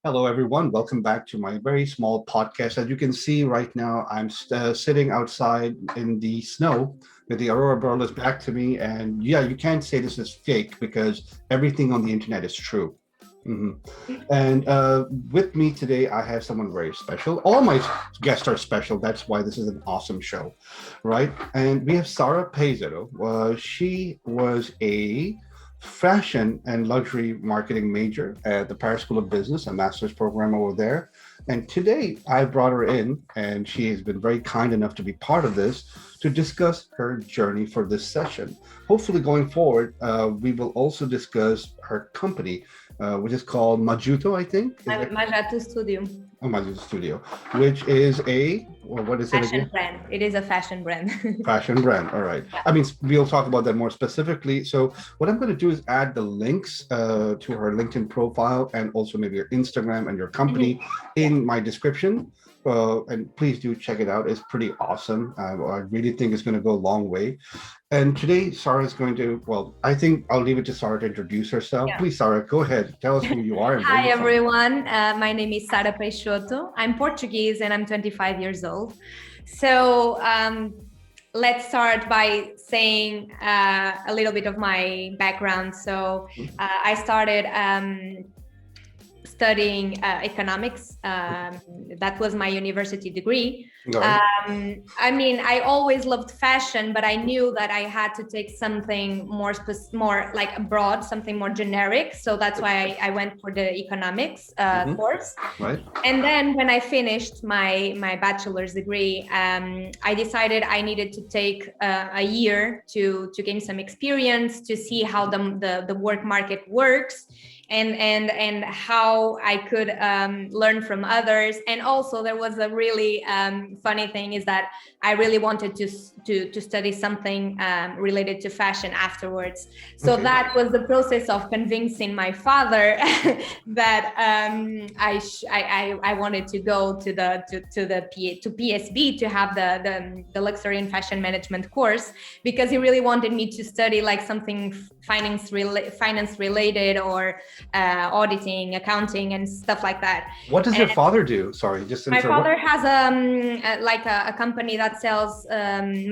Hello, everyone. Welcome back to my very small podcast. As you can see right now, I'm sitting outside in the snow with the aurora borealis back to me. And yeah, you can't say this is fake because everything on the internet is true. Mhm. And with me today, I have someone very special. All my guests are special. That's why this is an awesome show, right? And we have Sara Pezero. She was a fashion and luxury marketing major at the Paris School of Business, a master's program over there. And today I brought her in, and she has been very kind enough to be part of this to discuss her journey for this session. Hopefully, going forward, we will also discuss her company, which is called Majatu, I think. Majatu Studio. Oh, Majatu Studio, which is what is it Fashion again? brand. It is a fashion brand. Fashion brand. All right. I mean, we'll talk about that more specifically. So what I'm going to do is add the links to her LinkedIn profile and also maybe your Instagram and your company in my description. And please do check it out. It's pretty awesome. I really think it's going to go a long way. And today, Sara is going to, well, I think I'll leave it to Sara to introduce herself. Yeah. Please, Sara, go ahead. Tell us who you are. And Hi, everyone. My name is Sara Peixoto. I'm Portuguese and I'm 25 years old. So let's start by saying a little bit of my background. So I started studying economics. That was my university degree. I mean, I always loved fashion, but I knew that I had to take something more like abroad, something more generic. So that's why I went for the economics course. Right. And then when I finished my bachelor's degree, I decided I needed to take a year to gain some experience, to see how the work market works. And how I could learn from others. And also there was a really funny thing is that I really wanted to study something related to fashion afterwards. So that was the process of convincing my father that I wanted to go to PSB to have the luxury and fashion management course, because he really wanted me to study like something finance related or auditing, accounting, and stuff like that. What does your father do? Sorry, just my father has a company that sells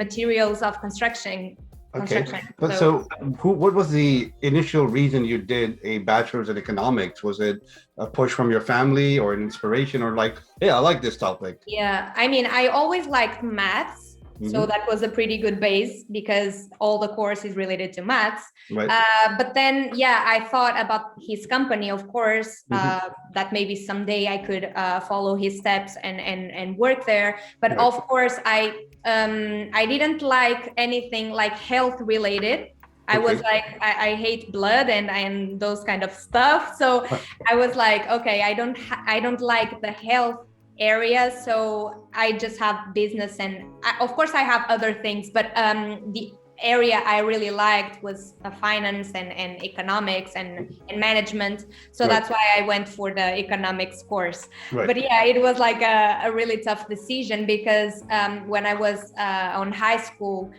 materials of construction. Okay, but so what was the initial reason you did a bachelor's in economics? Was it a push from your family or an inspiration, or like, hey, I like this topic? Yeah, I mean, I always liked maths. So that was a pretty good base because all the course is related to maths. Right. But then, yeah, I thought about his company, of course, that maybe someday I could follow his steps and work there. But of course, I didn't like anything like health related. I was like, I hate blood and those kind of stuff. So I was like, okay, I don't like the health area, so I just have business, and of course I have other things, but the area I really liked was finance and economics and management. So that's why I went for the economics course. But yeah, it was like a really tough decision because when I was on high school,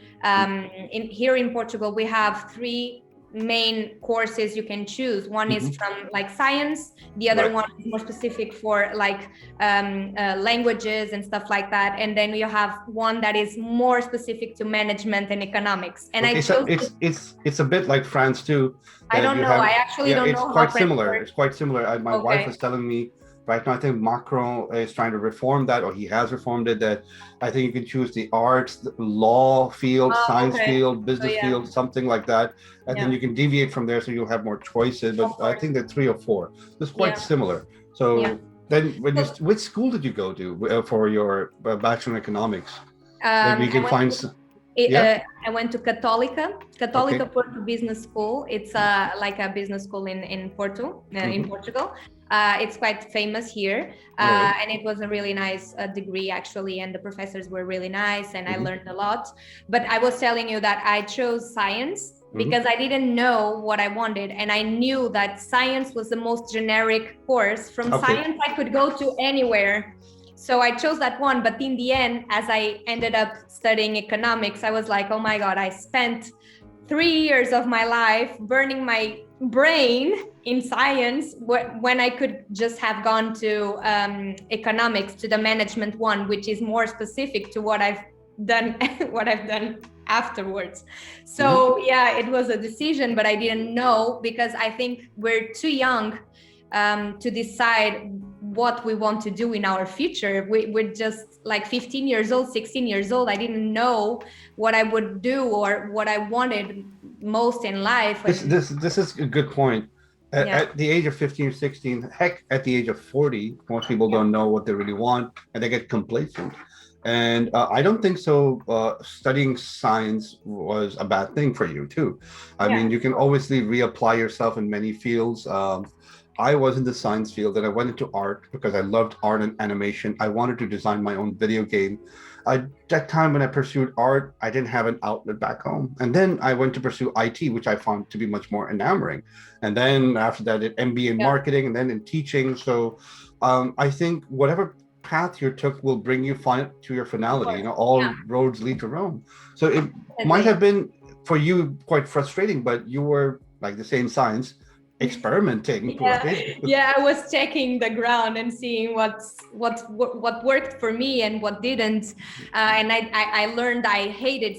here in Portugal, we have three main courses you can choose. One is from like science, the other one is more specific for like languages and stuff like that, and then you have one that is more specific to management and economics. And I chose it's a bit like France too. I don't know. I actually don't know. It's quite similar. It's quite similar. My wife was telling me right now, I think Macron is trying to reform that, or he has reformed it, that I think you can choose the arts, the law field, science field, business field, something like that. And then you can deviate from there so you'll have more choices. But I think that 3 or 4. It's quite similar. So then which school did you go to for your Bachelor in Economics? Maybe you can find I went to Católica Porto Business School. It's like a business school in Porto, in Portugal. It's quite famous here, and it was a really nice degree actually, and the professors were really nice, and I learned a lot. But I was telling you that I chose science because I didn't know what I wanted, and I knew that science was the most generic course. From science, I could go to anywhere. So I chose that one, but in the end, as I ended up studying economics, I was like, oh my God, I spent 3 years of my life burning my brain in science when I could just have gone to economics, to the management one, which is more specific to what I've done what I've done afterwards. So yeah, it was a decision, but I didn't know, because I think we're too young to decide what we want to do in our future. We're just like 15 years old, 16 years old. I didn't know what I would do or what I wanted most in life. This is a good point. At the age of 15 or 16, heck, at the age of 40, most people don't know what they really want, and they get complacent. And I don't think so. Studying science was a bad thing for you too. I mean, you can obviously reapply yourself in many fields. I was in the science field, and I went into art because I loved art and animation. I wanted to design my own video game. At that time when I pursued art, I didn't have an outlet back home. And then I went to pursue IT, which I found to be much more enamoring. And then after that, I did MBA in marketing and then in teaching. So I think whatever path you took will bring you to your finality. You know, all roads lead to Rome. So it might have been for you quite frustrating, but you were, like they say in science, experimenting. I was checking the ground and seeing what worked for me and what didn't, and I learned I hated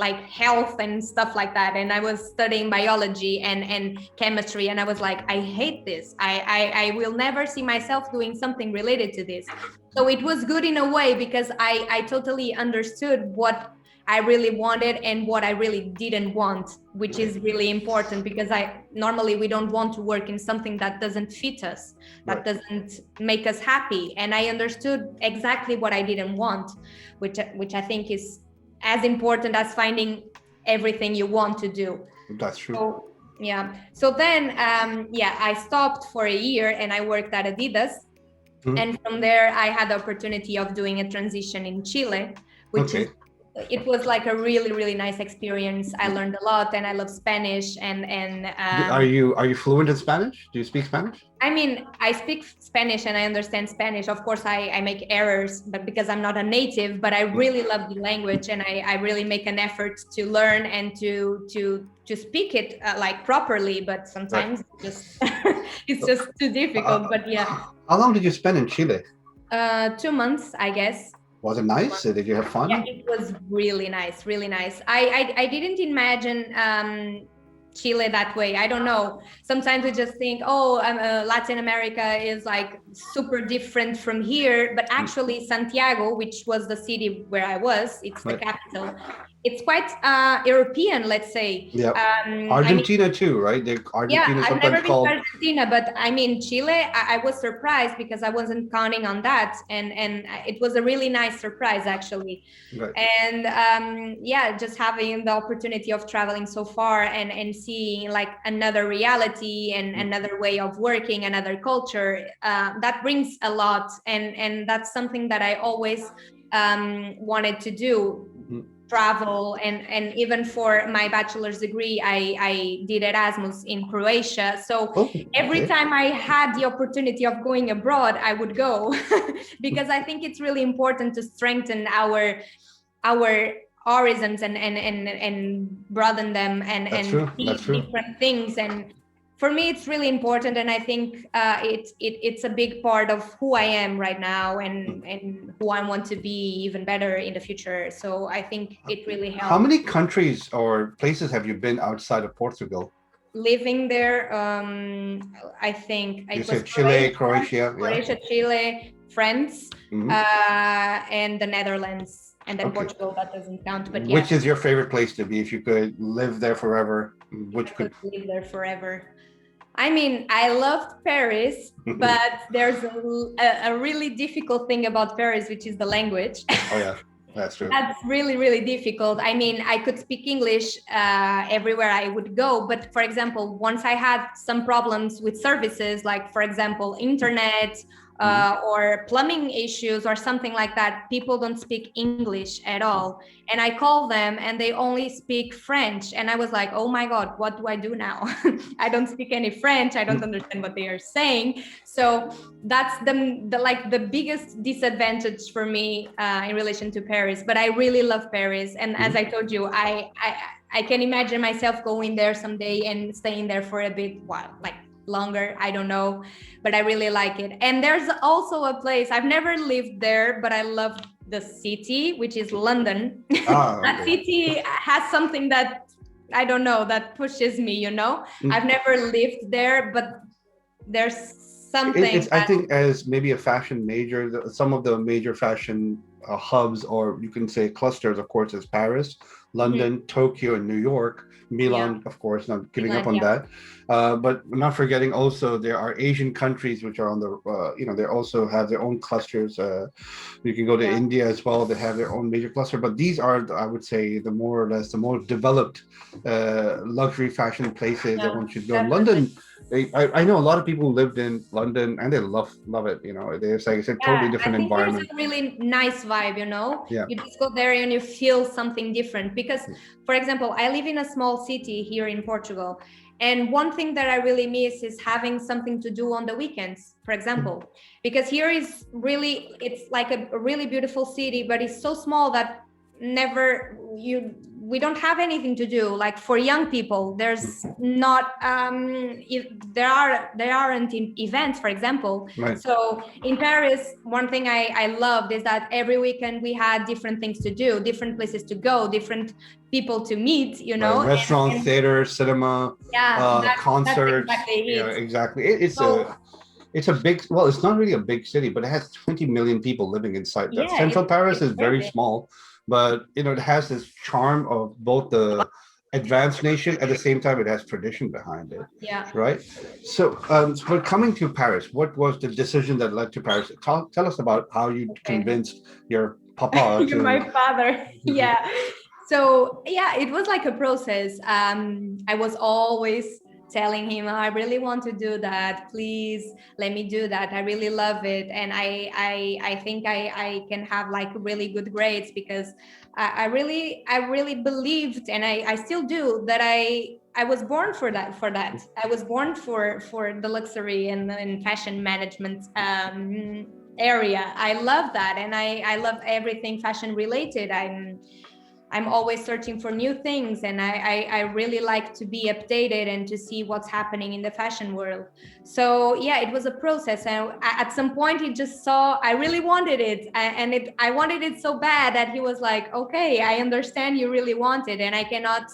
like health and stuff like that, and I was studying biology and chemistry, and I was like, I hate this. I will never see myself doing something related to this. So it was good in a way, because I totally understood what I really wanted and what I really didn't want, which is really important, because normally we don't want to work in something that doesn't fit us, that doesn't make us happy. And I understood exactly what I didn't want, which I think is as important as finding everything you want to do. That's true. So, So then, I stopped for a year and I worked at Adidas. And from there, I had the opportunity of doing a transition in Chile, which is it was like a really, really nice experience. I learned a lot, and I love Spanish. And are you fluent in Spanish? Do you speak Spanish? I mean, I speak Spanish and I understand Spanish. Of course, I make errors, but because I'm not a native, but I really love the language, and I really make an effort to learn and to speak it like properly. But sometimes it's just too difficult. But yeah. How long did you spend in Chile? 2 months, I guess. Was it nice? Did you have fun? Yeah, it was really nice, really nice. I didn't imagine Chile that way. I don't know. Sometimes we just think, Latin America is like super different from here. But actually, Santiago, which was the city where I was, it's the capital. It's quite European, let's say. Yeah. Argentina too, right? Argentina I've never been to Argentina, but I mean, Chile, I was surprised because I wasn't counting on that. And it was a really nice surprise, actually. Right. And just having the opportunity of traveling so far and seeing like another reality and another way of working, another culture, that brings a lot. And that's something that I always wanted to do. Travel and even for my bachelor's degree, I did Erasmus in Croatia. So every time I had the opportunity of going abroad, I would go because I think it's really important to strengthen our horizons and broaden them and see different things. And for me, it's really important, and I think it's a big part of who I am right now and who I want to be even better in the future. So I think it really helps. How many countries or places have you been outside of Portugal? Living there, I think you said Chile, Croatia, Chile, France, and the Netherlands, and then Portugal. That doesn't count. But which is your favorite place to be if you could live there forever? Which could live there forever? I mean, I loved Paris, but there's a really difficult thing about Paris, which is the language. Oh, yeah, that's true. That's really, really difficult. I mean, I could speak English everywhere I would go. But for example, once I had some problems with services, like, for example, internet, or plumbing issues or something like that, people don't speak English at all. And I call them and they only speak French. And I was like, oh my God, what do I do now? I don't speak any French. I don't understand what they are saying. So that's the biggest disadvantage for me in relation to Paris. But I really love Paris. And as I told you, I can imagine myself going there someday and staying there for a bit while, like longer, I don't know, but I really like it. And there's also a place, I've never lived there, but I love the city, which is London. That Okay. city has something that I don't know, that pushes me, you know. I've never lived there, but there's something I think as maybe a fashion major, some of the major fashion hubs, or you can say clusters, of course, is Paris, London, Tokyo, and New York. yeah, Milan, of course, not giving up England, on yeah. that. But not forgetting also there are Asian countries which are on the, they also have their own clusters. You can go to Yeah. India as well. They have their own major cluster. But these are, I would say, the more or less the more developed luxury fashion places that Yeah, one should go. And definitely. London, I know a lot of people who lived in London and they love it. You know, it's like it's a totally Yeah, I different think there's environment. a really nice vibe, you know. Yeah. You just go there and you feel something different. Because, for example, I live in a small city here in Portugal. And one thing that I really miss is having something to do on the weekends, for example. Because here is really, it's like a really beautiful city, but it's so small that we don't have anything to do. Like for young people, there's not there aren't events, for example. Right. So in Paris, one thing I loved is that every weekend we had different things to do, different places to go, different people to meet, you Right. know. Restaurant, And theater, cinema, yeah, that's concerts. exactly Yeah, it. exactly. So It's a big, well, it's not really a big city, but it has 20 million people living inside that. yeah, Central Paris it's is very very big. small, but it has this charm of both the advanced nation at the same time it has tradition behind it, Yeah. right? But coming to Paris, what was the decision that led to Paris? Tell us about how you Okay. convinced your papa You're to. my father. Yeah. So yeah, it was like a process. I was always telling him, I really want to do that. Please let me do that. I really love it. And I think I can have like really good grades because I really believed, and I still do, that I was born for that. I was born for the luxury and fashion management area. I love that, and I love everything fashion related. I'm always searching for new things, and I really like to be updated and to see what's happening in the fashion world. So yeah, it was a process, and at some point he just saw I really wanted it, and I wanted it so bad that he was like, okay, I understand you really want it, and I cannot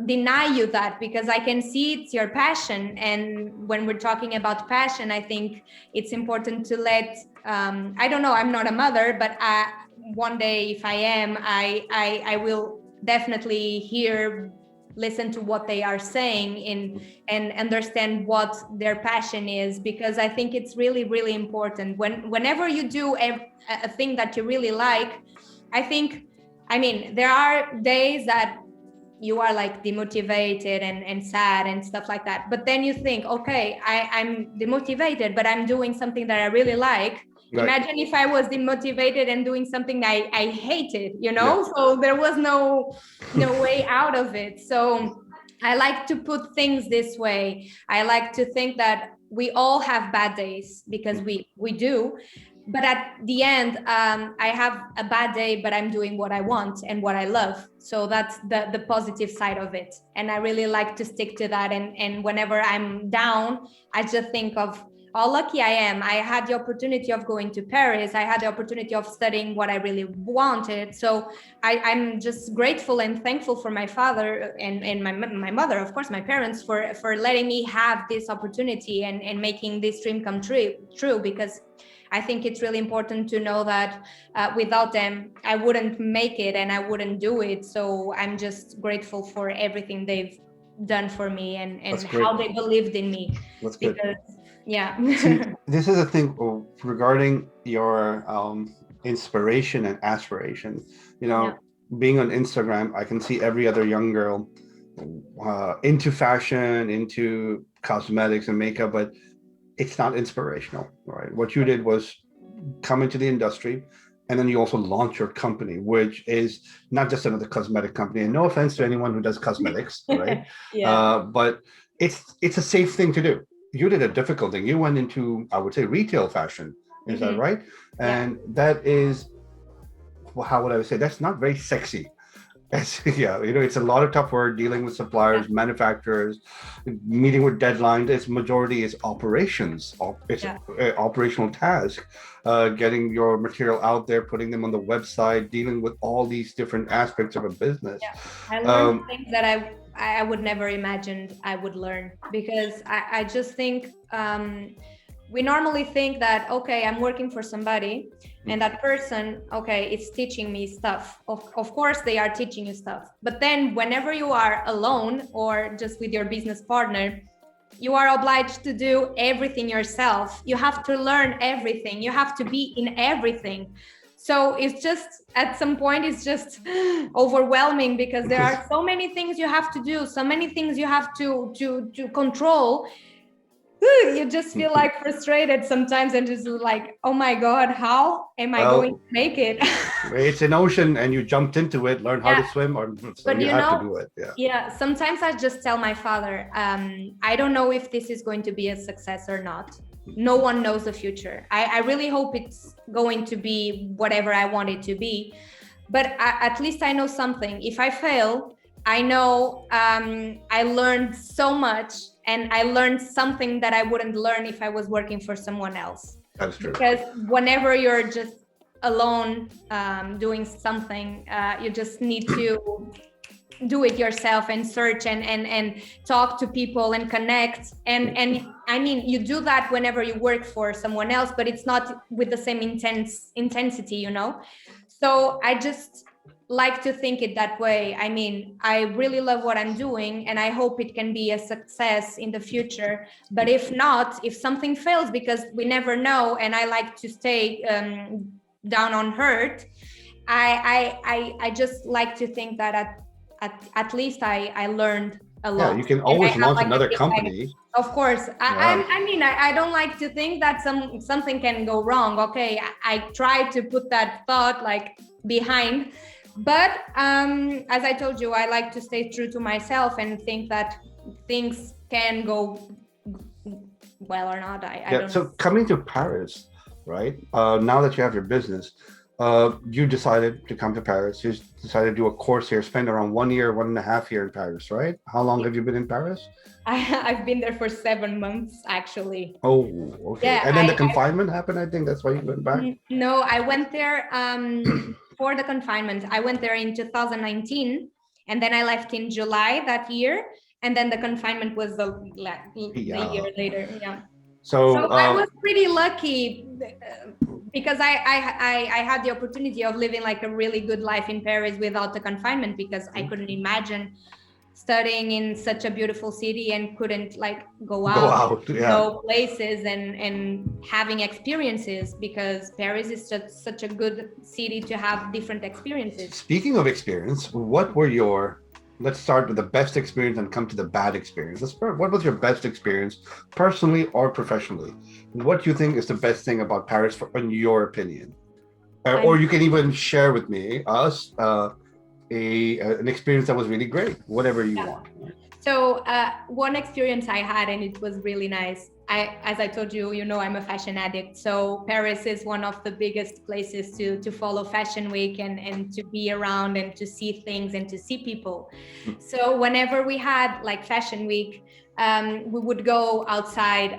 deny you that, because I can see it's your passion. And when we're talking about passion, I think it's important to let I don't know, I'm not a mother, but one day if I am, I will definitely listen to what they are saying and understand what their passion is, because I think it's really, really important. Whenever you do a thing that you really like, I think, I mean, there are days that you are like demotivated and sad and stuff like that, but then you think, okay, I'm demotivated, but I'm doing something that I really like. Right. Imagine if I was demotivated and doing something I hated, you know. Yeah. So there was no way out of it. So I like to put things this way. I like to think that we all have bad days, because we do, but at the end, I have a bad day, but I'm doing what I want and what I love. So that's the positive side of it, and I really like to stick to that. And whenever I'm down, I just think of how lucky I am. I had the opportunity of going to Paris. I had the opportunity of studying what I really wanted. So I'm just grateful and thankful for my father and my mother, of course, my parents, for letting me have this opportunity and making this dream come true, because I think it's really important to know that without them, I wouldn't make it and I wouldn't do it. So I'm just grateful for everything they've done for me and how they believed in me. That's good. Because, yeah. See, this is a thing regarding your inspiration and aspiration. Yeah. Being on Instagram, I can see every other young girl into fashion, into cosmetics and makeup, but it's not inspirational, right? What you did was come into the industry, and then you also launch your company, which is not just another cosmetic company. And no offense to anyone who does cosmetics, right? Yeah. But it's a safe thing to do. You did a difficult thing. You went into, I would say, retail fashion. Is that right? Yeah. And that is, well, how would I say? That's not very sexy. Yeah, it's a lot of tough work dealing with Yeah, suppliers, manufacturers, meeting with deadlines. Its majority is operations. It's yeah, operational task, getting your material out there, putting them on the website, dealing with all these different aspects of a business. yeah. I learned Um, things that I would never imagined I would learn, because I just think we normally think that, okay, I'm working for somebody, and that person, okay, is teaching me stuff. Of course they are teaching you stuff, but then whenever you are alone or just with your business partner, you are obliged to do everything yourself. You have to learn everything, you have to be in everything. So it's just, at some point it's just overwhelming, because there are so many things you have to do, so many things you have to control. You just feel like frustrated sometimes, and just like, oh my god, how am I going to well, make it? it's an ocean and you jumped into it, learn how to Yeah, swim, or so but you have to do it. Yeah. yeah, sometimes I just tell my father, I don't know if this is going to be a success or not. No one knows the future. I really hope it's going to be whatever I want it to be, but at least I know something. If I fail, I know I learned so much, and I learned something that I wouldn't learn if I was working for someone else. That's true. Because whenever you're just alone doing something, you just need to do it yourself and search and talk to people and connect, and I mean, you do that whenever you work for someone else, but it's not with the same intensity, so I just like to think it that way. I mean, I really love what I'm doing, and I hope it can be a success in the future. But if not, if something fails, because we never know, and I like to stay down on hurt, I just like to think that at least I learned a Yeah, lot, you can and I always have launch like a another big bag. company. Of course, Yeah. I mean, I don't like to think that something can go wrong. Okay, I try to put that thought like behind, but as I told you, I like to stay true to myself and think that things can go well or not. I Yeah. don't So know. coming to Paris, right? Now that you have your business, you decided to come to Paris. You decided to do a course here, spend around 1 year, 1.5 year in Paris, right? How long have you been in Paris? I've been there for 7 months actually. Oh, okay. Yeah, And then the confinement happened, I think that's why you went back. No, I went there for the confinement. I went there in 2019, and then I left in July that year, and then the confinement was the year Yeah. later. Yeah. So So, I was pretty lucky, because I had the opportunity of living like a really good life in Paris without the confinement, because I couldn't imagine studying in such a beautiful city and couldn't like go go out, out. Yeah. know places, and having experiences, because Paris is such a good city to have different experiences. Speaking of experience, what were your, let's start with the best experience and come to the bad experience. Let's start, what was your best experience, personally or professionally? What do you think is the best thing about Paris, in your opinion? Or I'm you can even share with me, us, an experience that was really great, whatever you want. So one experience I had, and it was really nice. As I told you, I'm a fashion addict. So Paris is one of the biggest places to follow Fashion Week, and to be around and to see things and to see people. So whenever we had like Fashion Week, we would go outside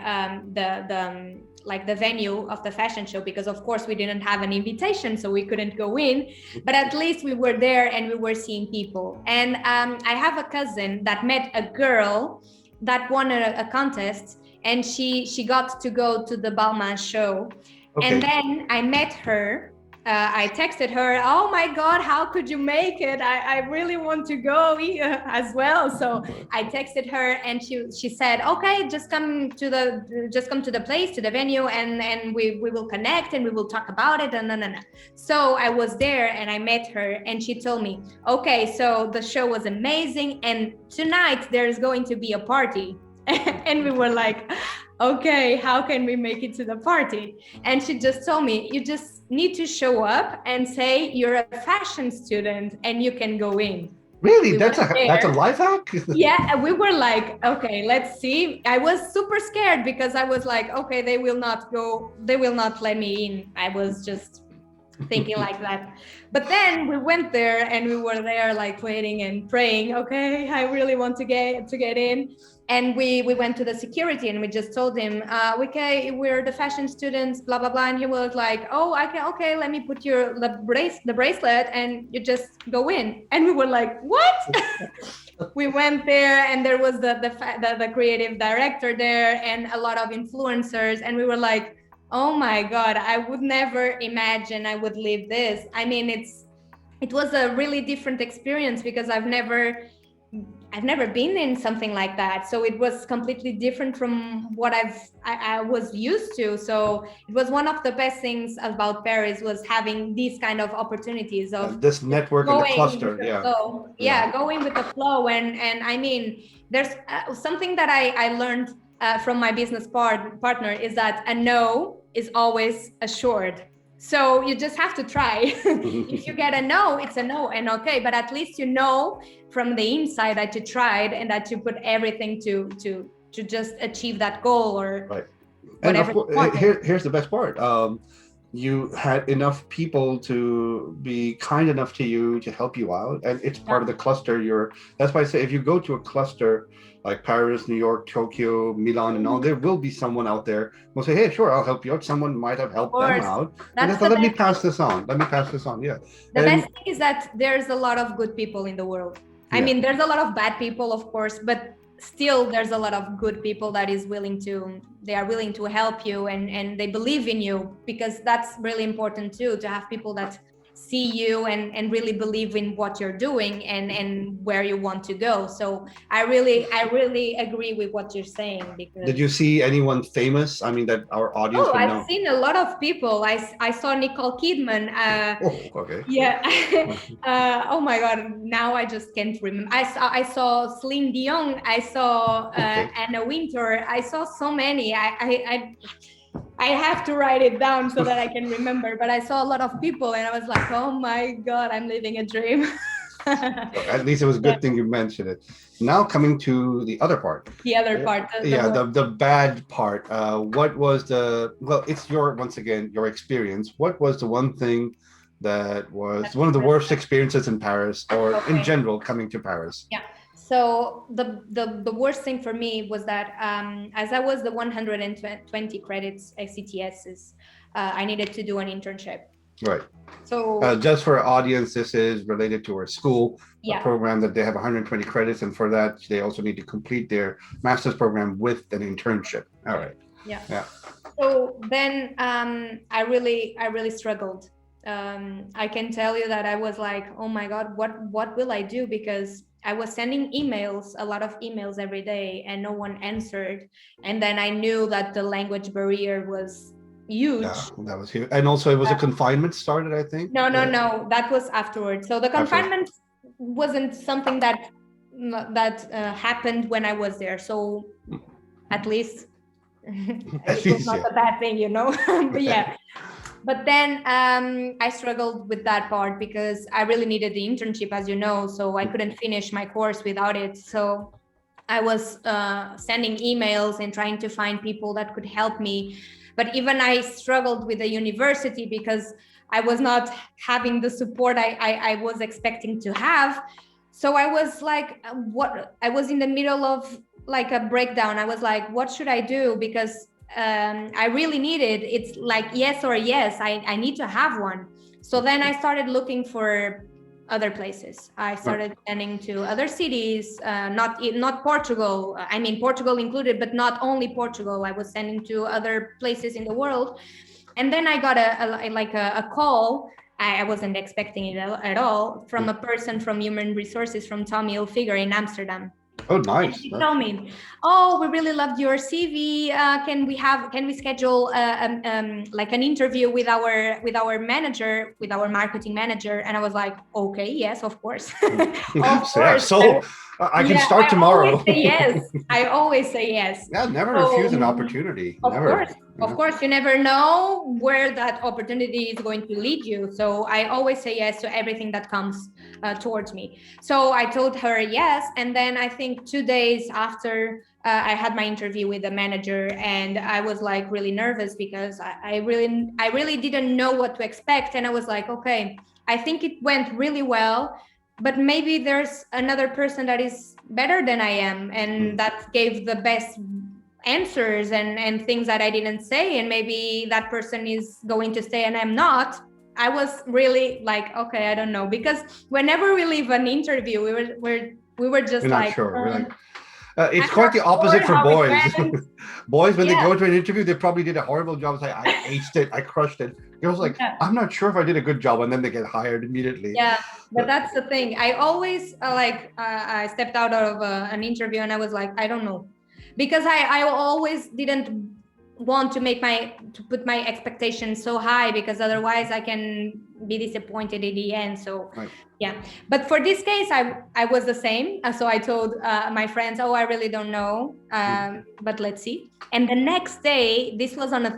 like the venue of the fashion show, because of course we didn't have an invitation, so we couldn't go in, but at least we were there and we were seeing people. And I have a cousin that met a girl that won a contest, and she got to go to the Balmain show. And Okay. then I met her. I texted her, oh my God, how could you make it? I really want to go as well. So I texted her, and she said, okay, just come to the place, to the venue, and we will connect and we will talk about it. And no. So I was there and I met her, and she told me, okay, so the show was amazing, and tonight there's going to be a party. And we were like, okay, how can we make it to the party? And she just told me, you just need to show up and say you're a fashion student and you can go in. Really? We That's went a there. life hack? Yeah, and we were like, okay, let's see. I was super scared, because I was like, okay, they will not let me in. I was just thinking like that. But then we went there and we were there like waiting and praying, okay, I really want to get in. And we went to the security and we just told him, okay, we're the fashion students, blah blah blah. And he was like, oh, okay, let me put the bracelet and you just go in. And we were like, what? We went there and there was the creative director there and a lot of influencers, and we were like, oh my God, I would never imagine I would live this. I mean, it was a really different experience because I've never been in something like that. So it was completely different from what I was used to. So it was one of the best things about Paris, was having these kind of opportunities of this network and the cluster. Going with the flow. And I mean, there's something that I learned from my business partner is that a no is always assured. So you just have to try. If you get a no, it's a no, and okay, but at least you know from the inside that you tried and that you put everything to just achieve that goal or right. Whatever. And here's the best part. You had enough people to be kind enough to you to help you out, and it's part of the cluster. That's why I say if you go to a cluster like Paris, New York, Tokyo, Milan, and all, there will be someone out there who will say, hey, sure, I'll help you out. Someone might have helped them out. Let me pass this on. Yeah. The best thing is that there's a lot of good people in the world. I mean, there's a lot of bad people, of course, but still there's a lot of good people that are willing to help you and they believe in you, because that's really important too, to have people that see you and really believe in what you're doing and where you want to go. So I really agree with what you're saying. Because did you see anyone famous? I mean, that our audience would know. I've seen a lot of people. I saw Nicole Kidman. Okay. Yeah. Oh my God, now I just can't remember. I saw Celine Dion. I saw Anna Wintour. I saw so many. I have to write it down so that I can remember, but I saw a lot of people and I was like, oh my God, I'm living a dream. At least it was a good thing you mentioned it. Now coming to the other part. The other part. The bad part. What was it's once again, your experience. What was the one thing that was one of the worst experiences in Paris or in general coming to Paris? Yeah. So the worst thing for me was that as I was the 120 credits CTSs, I needed to do an internship. Right. So just for our audience, this is related to our school a program that they have 120 credits, and for that they also need to complete their master's program with an internship. All right. Yeah. So then I really struggled. I can tell you that I was like, oh my God, what will I do? Because I was sending a lot of emails every day, and no one answered. And then I knew that the language barrier was huge. Yeah, that was huge. And also it was a confinement started, I think. No, that was afterwards. So the confinement wasn't something that happened when I was there. So at least it was not a bad thing, you know. But yeah. But then I struggled with that part because I really needed the internship, as you know, so I couldn't finish my course without it. So I was sending emails and trying to find people that could help me. But even I struggled with the university because I was not having the support I was expecting to have. So I was like, I was in the middle of like a breakdown. I was like, what should I do? Because I really needed, it's like yes or yes, I need to have one. So then I started looking for other places. I started sending to other cities, not Portugal. I mean, Portugal included, but not only Portugal. I was sending to other places in the world. And then I got a call. I wasn't expecting it at all, from a person from Human Resources from Tommy Hilfiger in Amsterdam. Oh, nice. She told me, oh, we really loved your CV. Can we schedule like an interview with our manager, with our marketing manager? And I was like, okay, yes, of course. Of course. I can Yeah, start I always tomorrow. say yes. I always say yes. Yeah, never So, refuse an opportunity. of Never. course, Yeah. you never know where that opportunity is going to lead you. So I always say yes to everything that comes towards me. So I told her yes, and then I think 2 days after I had my interview with the manager, and I was like really nervous because I really didn't know what to expect, and I was like, okay, I think it went really well, but maybe there's another person that is better than I am, and that gave the best answers and things that I didn't say, and maybe that person is going to stay and I'm not. I was really like, okay, I don't know, because whenever we leave an interview, we were just We're not like, sure. We're like, it's I'm not quite the opposite sure for how it boys. went. Boys, when they Yeah, go to an interview, they probably did a horrible job. It's like, I aced it, I crushed it. Girls like, yeah, I'm not sure if I did a good job, and then they get hired immediately. yeah. But But that's the thing. I always I stepped out of an interview and I was like, I don't know, because I always didn't want to put my expectations so high, because otherwise I can be disappointed in the end. So right. yeah, but for this case I was the same. So I told my friends, oh, I really don't know, but let's see. And the next day, this was on a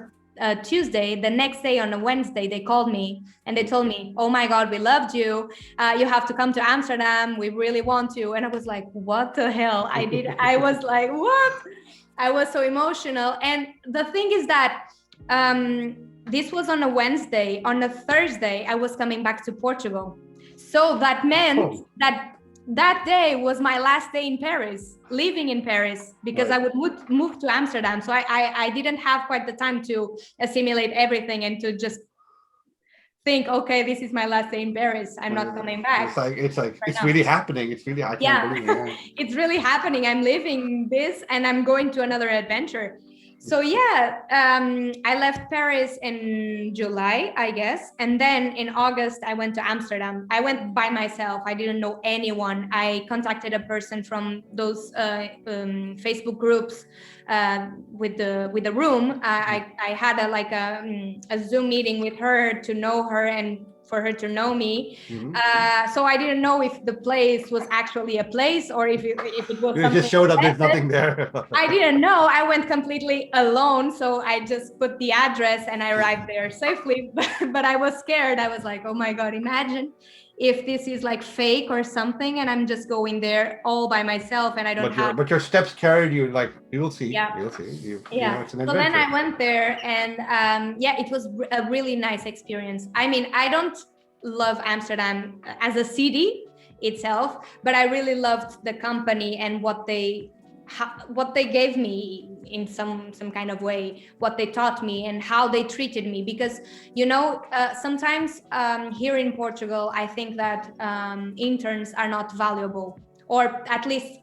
Tuesday, the next day on a Wednesday, they called me and they told me, oh my God, we loved you, you have to come to Amsterdam, we really want to. And I was like, what the hell? I was like, what? I was so emotional. And the thing is that this was on a Wednesday. On a Thursday, I was coming back to Portugal. So that meant that day was my last day in Paris, living in Paris, because I would move to Amsterdam. So I didn't have quite the time to assimilate everything and to just think, okay, this is my last day in Paris, I'm not coming back. It's really happening. It's really, I can't believe it. Yeah. It's really happening. I'm living this and I'm going to another adventure. So yeah, I left Paris in July, I guess. And then in August, I went to Amsterdam. I went by myself. I didn't know anyone. I contacted a person from those Facebook groups with the room. I had a Zoom meeting with her to know her and for her to know me. So I didn't know if the place was actually a place or if it was You something. just showed up, there's nothing there. I didn't know. I went completely alone. So I just put the address and I arrived there safely. But I was scared. I was like, oh my God, imagine if this is like fake or something and I'm just going there all by myself and I don't have. But your steps carried you, like, you'll see. Yeah. You'll see. You Yeah. know, it's an So adventure. then I went there and yeah, it was a really nice experience. I mean, I don't love Amsterdam as a city itself, but I really loved the company and what they gave me in some kind of way, what they taught me and how they treated me. Because sometimes here in Portugal, I think that interns are not valuable, or at least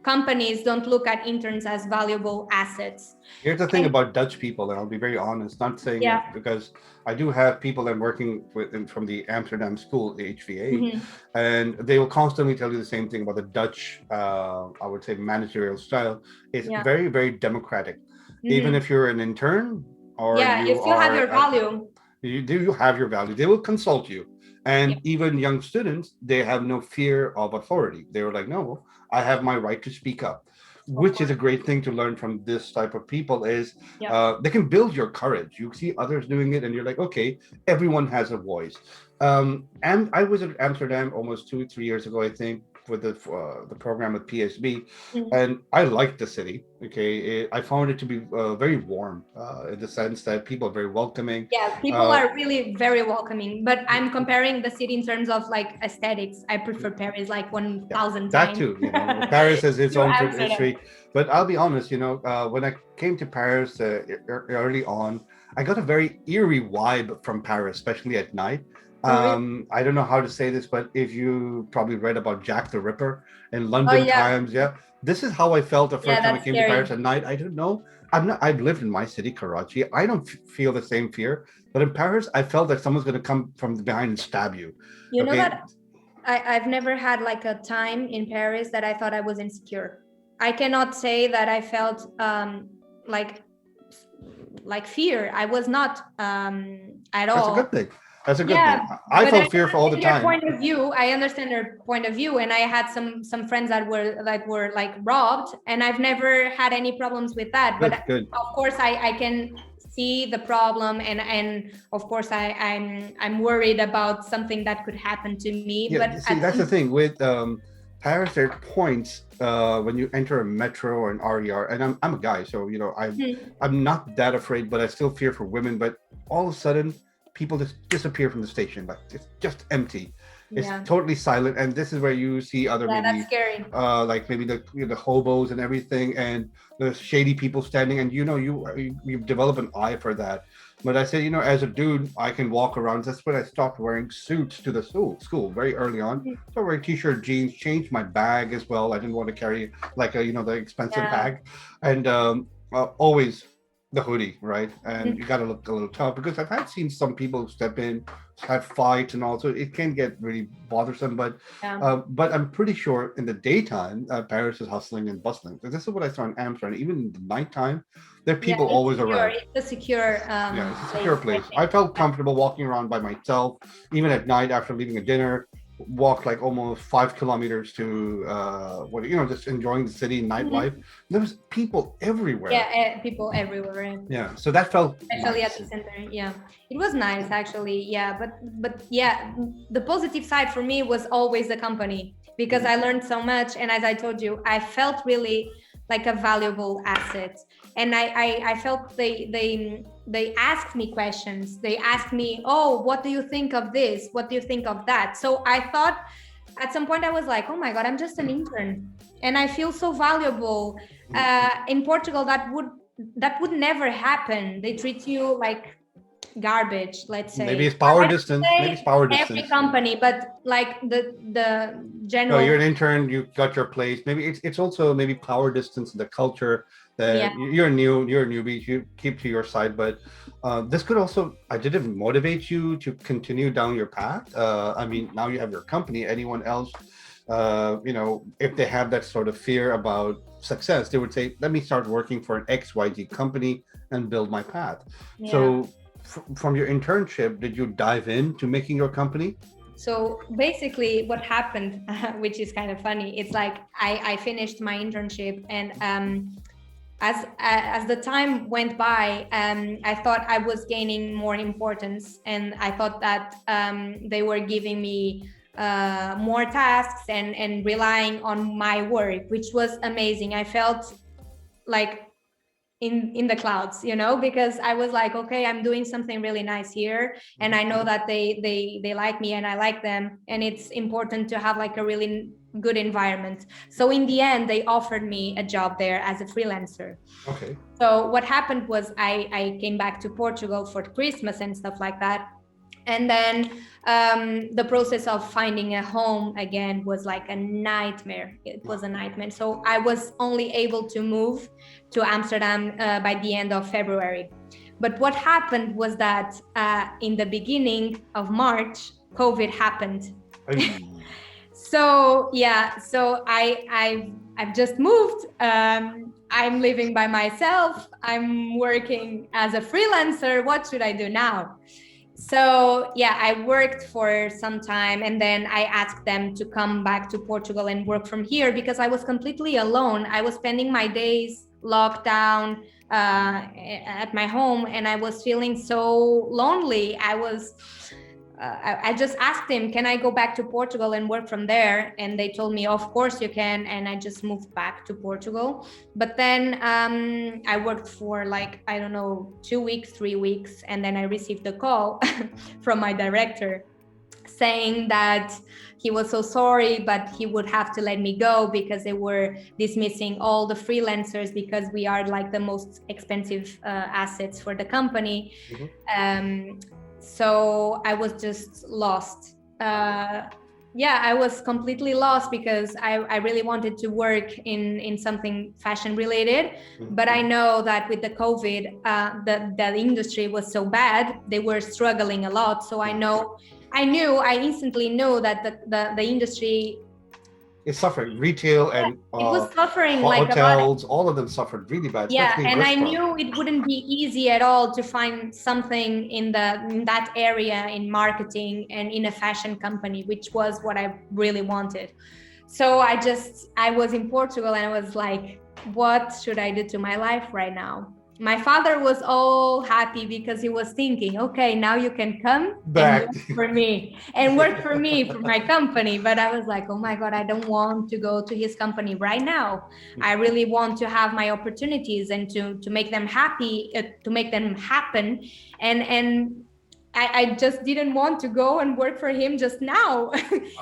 companies don't look at interns as valuable assets. Here's the thing about Dutch people, and I'll be very honest, not saying it because I do have people I'm working with from the Amsterdam school, the HVA, and they will constantly tell you the same thing about the Dutch, I would say, managerial style. It's very, very democratic. Even if you're an intern or you still have your value. You have your value. They will consult you. And even young students, they have no fear of authority. They were like, no, I have my right to speak up, which is a great thing to learn from this type of people is they can build your courage. You see others doing it and you're like, okay, everyone has a voice. And I was at Amsterdam almost 2-3 years ago, I think, with the program with PSB, and I liked the city. Okay, I found it to be very warm in the sense that people are very welcoming. Yeah, people are really very welcoming. But I'm comparing the city in terms of like aesthetics. I prefer Paris like 1,000 times. That too, Paris has its own history. But I'll be honest, when I came to Paris early on, I got a very eerie vibe from Paris, especially at night. I don't know how to say this, but if you probably read about Jack the Ripper in London Times, this is how I felt the first time I came to Paris at night. I don't know. I've lived in my city, Karachi. I don't feel the same fear, but in Paris, I felt that someone's going to come from behind and stab you. You know that I've never had like a time in Paris that I thought I was insecure. I cannot say that I felt like fear. I was not at all. That's a good thing. That's a good Yeah, thing. I but I felt fearful all the understand their time. point of view. I understand their point of view, and I had some friends that were like robbed, and I've never had any problems with that. But Good, good. of course, I can see the problem, and of course, I'm worried about something that could happen to me. Yeah, But see, at that's the some thing with Paris. There are points when you enter a metro or an RER, and I'm a guy, so you know I'm not that afraid, but I still fear for women. But all of a sudden, people just disappear from the station, like it's just empty. It's yeah, totally silent, and this is where you see other yeah, that's maybe scary. like maybe the the hobos and everything, and the shady people standing, and you know you develop an eye for that. But I said, you know, as a dude, I can walk around. That's when I stopped wearing suits to the school very early on. So wearing t-shirt, jeans, changed my bag as well. I didn't want to carry like a, you know, the expensive Yeah. bag, and always the hoodie, right? And you got to look a little tough because I've had seen some people step in, have fights and all, so it can get really bothersome. Yeah. But I'm pretty sure in the daytime, Paris is hustling and bustling. So this is what I saw in Amsterdam. Even in the nighttime, there are Yeah, people always around. it's a secure Yeah, it's a place, secure I place. think. I felt comfortable walking around by myself, even at night after leaving a dinner. Walked like almost 5 kilometers to what you know, just enjoying the city nightlife. There was people everywhere. Yeah, people everywhere. Yeah, so that felt Especially at nice. the center. Yeah, it was nice actually. Yeah, but yeah, the positive side for me was always the company, because I learned so much, and as I told you, I felt really like a valuable asset, and I felt they asked me questions. They asked me, oh, what do you think of this, what do you think of that? So I thought at some point I was like, oh my god, I'm just an intern and I feel so valuable. In Portugal that would never happen. They treat you like garbage, let's Maybe say. it's power I don't distance. Maybe it's say power every distance. company, but like the No, general. you're an intern. You got your place. Maybe it's also maybe power distance, the culture Yeah. that you're a newbie. You keep to your side, but this could also, I did it motivate you to continue down your path. I mean, now you have your company. Anyone else, you know, if they have that sort of fear about success, they would say, "Let me start working for an XYZ company and build my path." Yeah. So, from your internship, did you dive into making your company? So basically, what happened, which is kind of funny, it's like I finished my internship, and as the time went by, I thought I was gaining more importance, and I thought that they were giving me more tasks and relying on my work, which was amazing. I felt like in the clouds, you know, because I was like, okay, I'm doing something really nice here, and I know that they like me and I like them, and it's important to have like a really good environment. So in the end, they offered me a job there as a freelancer. Okay. So what happened was I came back to Portugal for Christmas and stuff like that. And then the process of finding a home again was like a nightmare. It was a nightmare. So I was only able to move to Amsterdam by the end of February. But what happened was that in the beginning of March, COVID happened. So yeah, so I've just moved. I'm living by myself. I'm working as a freelancer. What should I do now? So yeah, I worked for some time, and then I asked them to come back to Portugal and work from here because I was completely alone. I was spending my days locked down at my home, and I was feeling so lonely. I just asked him, can I go back to Portugal and work from there? And they told me, of course you can. And I just moved back to Portugal. But then I worked for like, I don't know, 2 weeks, 3 weeks. And then I received a call from my director saying that he was so sorry, but he would have to let me go because they were dismissing all the freelancers because we are like the most expensive assets for the company. So I was just lost. Yeah, I was completely lost because I really wanted to work in something fashion related, but I know that with the COVID, the industry was so bad, they were struggling a lot. So I instantly knew that the industry It's suffering. Retail Yeah, and it was suffering like a lot. hotels, all of them suffered really bad, Yeah, especially in and I restaurants. knew it wouldn't be easy at all to find something in that area in marketing and in a fashion company, which was what I really wanted. So I was in Portugal and I was like, what should I do to my life right now? My father was all happy because he was thinking, okay, now you can come and Back. work for me and work for me for my company. But I was like, oh my God, I don't want to go to his company right now. I really want to have my opportunities and to make them happy, to make them happen. And I just didn't want to go and work for him just now.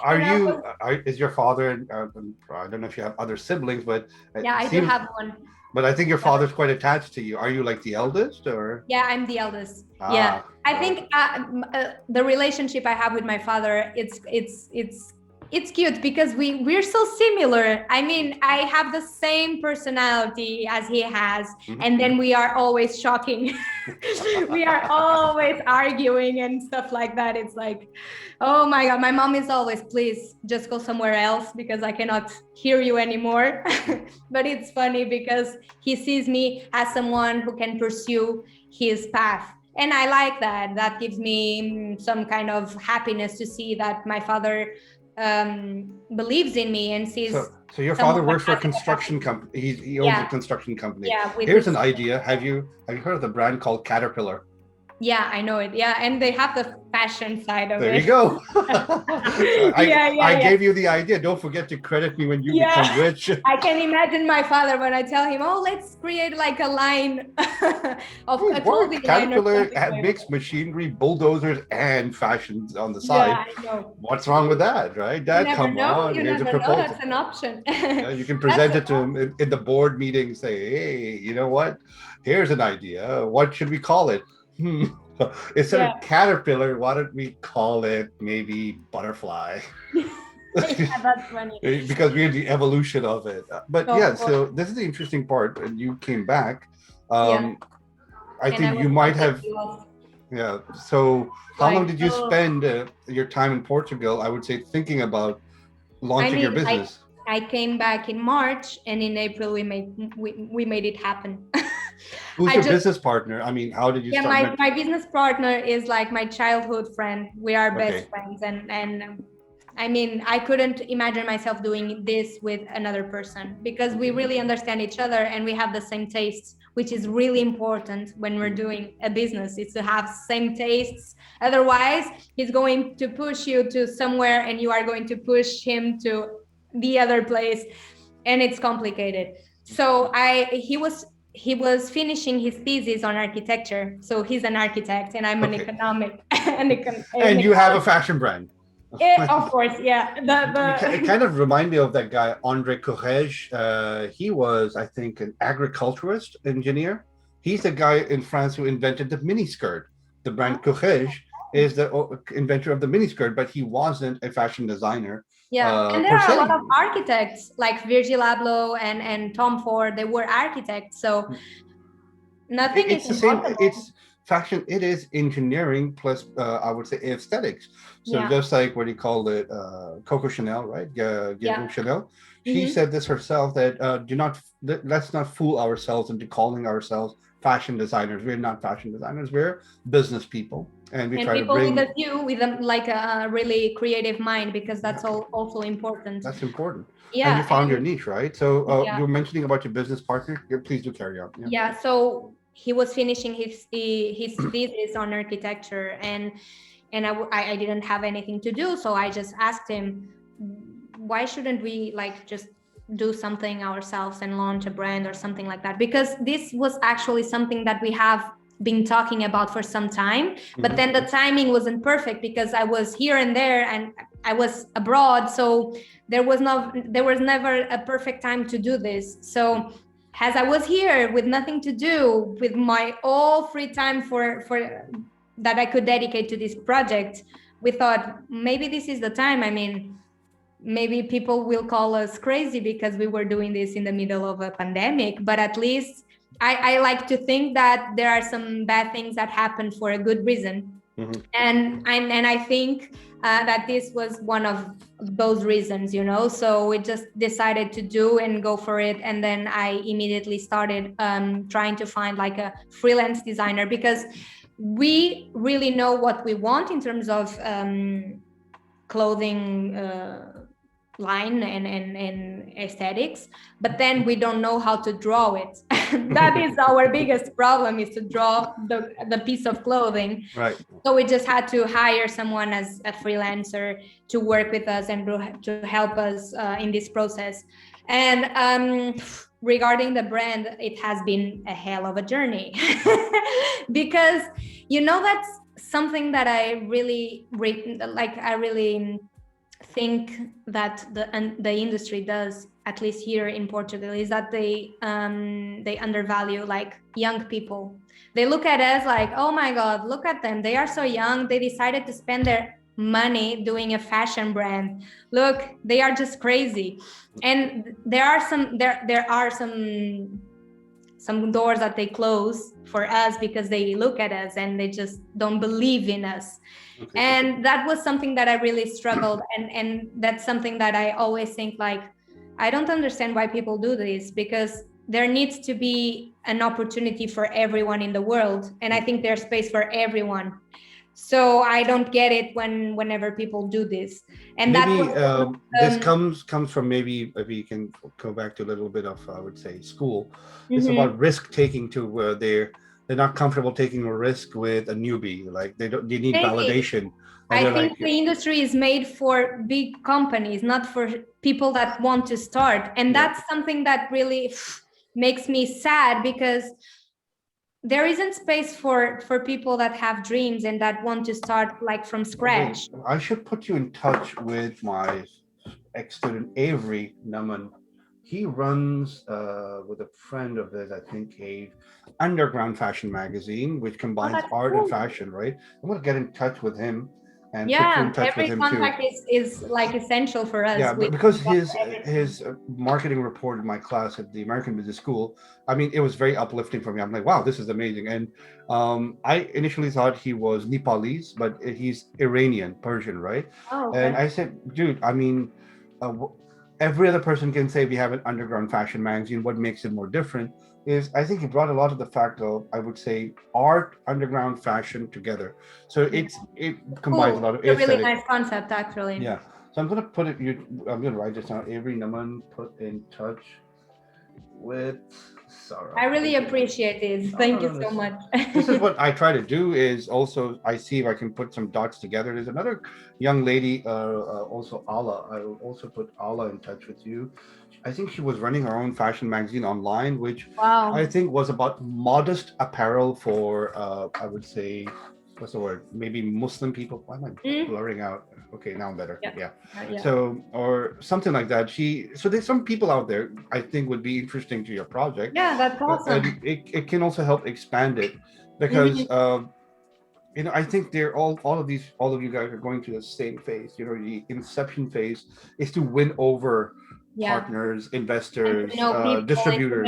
Are And I was, you? Is your father? I don't know if you have other siblings, but yeah, it I do seems. have one. But I think your father's quite attached to you. Are you like the eldest, or? Yeah, I'm the eldest. Yeah, Ah, I right. think the relationship I have with my father, it's cute because we're so similar. I mean, I have the same personality as he has, and then we are always shocking. We are always arguing and stuff like that. It's like, oh my God, my mom is always, please just go somewhere else because I cannot hear you anymore. But it's funny because he sees me as someone who can pursue his path. And I like that. That gives me some kind of happiness to see that my father believes in me and sees So your someone father that works for a has the construction capacity. company. He owns a Yeah, construction company. yeah, Here's an idea. Have you heard of the brand called Caterpillar? yeah, I know it. Yeah, and they have the fashion side of There you it. go. Yeah, yeah, I yeah. gave you the idea. Don't forget to credit me when you become Yeah, rich. I can imagine my father when I tell him, "Oh, let's create like a line of It a clothing worked. line or Caterpillar something like that." makes machinery, bulldozers, and fashions on the side. Yeah, I know. What's wrong with that, right? You Dad, never come know. on. You Here's a never know. proposal. That's an option. Yeah, you can That's present it to him in the board meeting. Say, hey, you know what? Here's an idea. What should we call it? Instead yeah. of caterpillar, why don't we call it maybe butterfly? Yeah, that's funny. Because we're the evolution of it. But Of yeah, course. so this is the interesting part. And you came back. Yeah, Um, I and I think was you might have. completely lost. Yeah. So how long Like, did you oh, spend your time in Portugal? I would say thinking about I launching your mean, business. I came back in March, and in April we made it happen. Who's I your just business partner? I mean, how did you Yeah, start? my business partner is like my childhood friend. We are best Okay. friends, and I mean, I couldn't imagine myself doing this with another person because we really understand each other and we have the same tastes, which is really important when we're doing a business. It's to have same tastes. Otherwise, he's going to push you to somewhere and you are going to push him to the other place, and it's complicated. So he was finishing his thesis on architecture. So he's an architect and I'm an Okay. economic And you have a fashion brand. of course, yeah. It kind of remind me of that guy Andre Courrèges. He was, I think, an agriculturist engineer. He's the guy in France who invented the miniskirt. The brand Courrèges is the inventor of the miniskirt, but he wasn't a fashion designer Yeah, and there per are a lot se. of architects like Virgil Abloh and Tom Ford. They were architects, so nothing is It's the same. impossible. It's fashion. It is engineering plus, I would say, aesthetics. So Yeah, just like what he called it, Coco Chanel, right? yeah. Gabrielle Chanel. She Hmm. said this herself that do not let's not fool ourselves into calling ourselves fashion designers. We're not fashion designers. We're business people, and we And try to people with bring. a view, with like a really creative mind, because Yeah, that's all also important. that's important. And you Yeah, found your and niche, right? So yeah, you were mentioning about your business partner. Yeah, please do carry on. Yeah. yeah. So he was finishing his thesis on architecture, and I didn't have anything to do, so I just asked him, why shouldn't we like just do something ourselves and launch a brand or something like that? Because this was actually something that we have been talking about for some time, but then the timing wasn't perfect because I was here and there and I was abroad, so there was never a perfect time to do this. So as I was here with nothing to do, with my all free time for that I could dedicate to this project, we thought maybe this is the time. I mean, maybe people will call us crazy because we were doing this in the middle of a pandemic, but at least I like to think that there are some bad things that happen for a good reason. Mhm. And I think that this was one of those reasons, so we just decided to do and go for it. And then I immediately started trying to find like a freelance designer, because we really know what we want in terms of clothing line and aesthetics, but then we don't know how to draw it. That is our biggest problem, is to draw the piece of clothing. Right. So we just had to hire someone as a freelancer to work with us and to help us in this process. And regarding the brand, it has been a hell of a journey. Because that's something that I really think that the industry does, at least here in Portugal, is that they undervalue like young people. They look at us like, oh my God, look at them, they are so young, they decided to spend their money doing a fashion brand. Look, they are just crazy. And there are some doors that they close for us because they look at us and they just don't believe in us. Okay. And that was something that I really struggled, and that's something that I always think like, I don't understand why people do this, because there needs to be an opportunity for everyone in the world, and I think there's space for everyone. So I don't get it whenever people do this. And Maybe that was, this comes from, maybe you can go back to a little bit of, I would say, school. It's about risk taking too, where they're not comfortable taking a risk with a newbie. Like they need maybe. validation. And I they're think like, the industry is made for big companies, not for people that want to start. And that's something that really makes me sad, because there isn't space for people that have dreams and that want to start like from scratch. wait, I should put you in touch with my ex-student Avery Naman. He runs with a friend of his, I think, a underground fashion magazine, which combines That's art and cool. fashion, right? I'm gonna get in touch with him and put you Yeah, in touch with every him too. contact is like essential for us. Yeah, We because want his everything. marketing report in my class at the American Business School, I mean, it was very uplifting for me. I'm like, wow, this is amazing. And I initially thought he was Nepalese, but he's Iranian, Persian, right? Oh, And okay. I said, dude, I mean, uh, every other person can say we have an underground fashion magazine. What makes it more different is, I think he brought a lot of the fact of, I would say, art, underground fashion together. So Yeah. it combines a Cool. lot of It's a really aesthetic. nice concept, actually. Yeah. So I'm gonna put it. I'm gonna write this down. Avery Naman put in touch with Sara. I really Okay. appreciate it. No, no, Thank you no. so much. This is what I try to do. Is also, I see if I can put some dots together. There's another young lady, also Ala. I will also put Ala in touch with you. I think she was running her own fashion magazine online, which I Wow. think was about modest apparel for, I would say, what's the word? Maybe Muslim people. Why am I Mm? blurring out? Okay, now I'm better. Yeah. Yeah. Yeah. So, or something like that. So there's some people out there I think would be interesting to your project, Yeah, that's and awesome. it can also help expand it, Mhm. because I think they're all of you guys are going through the same phase. The inception phase is to win over Yeah. partners, And to investors, know people and to distributors.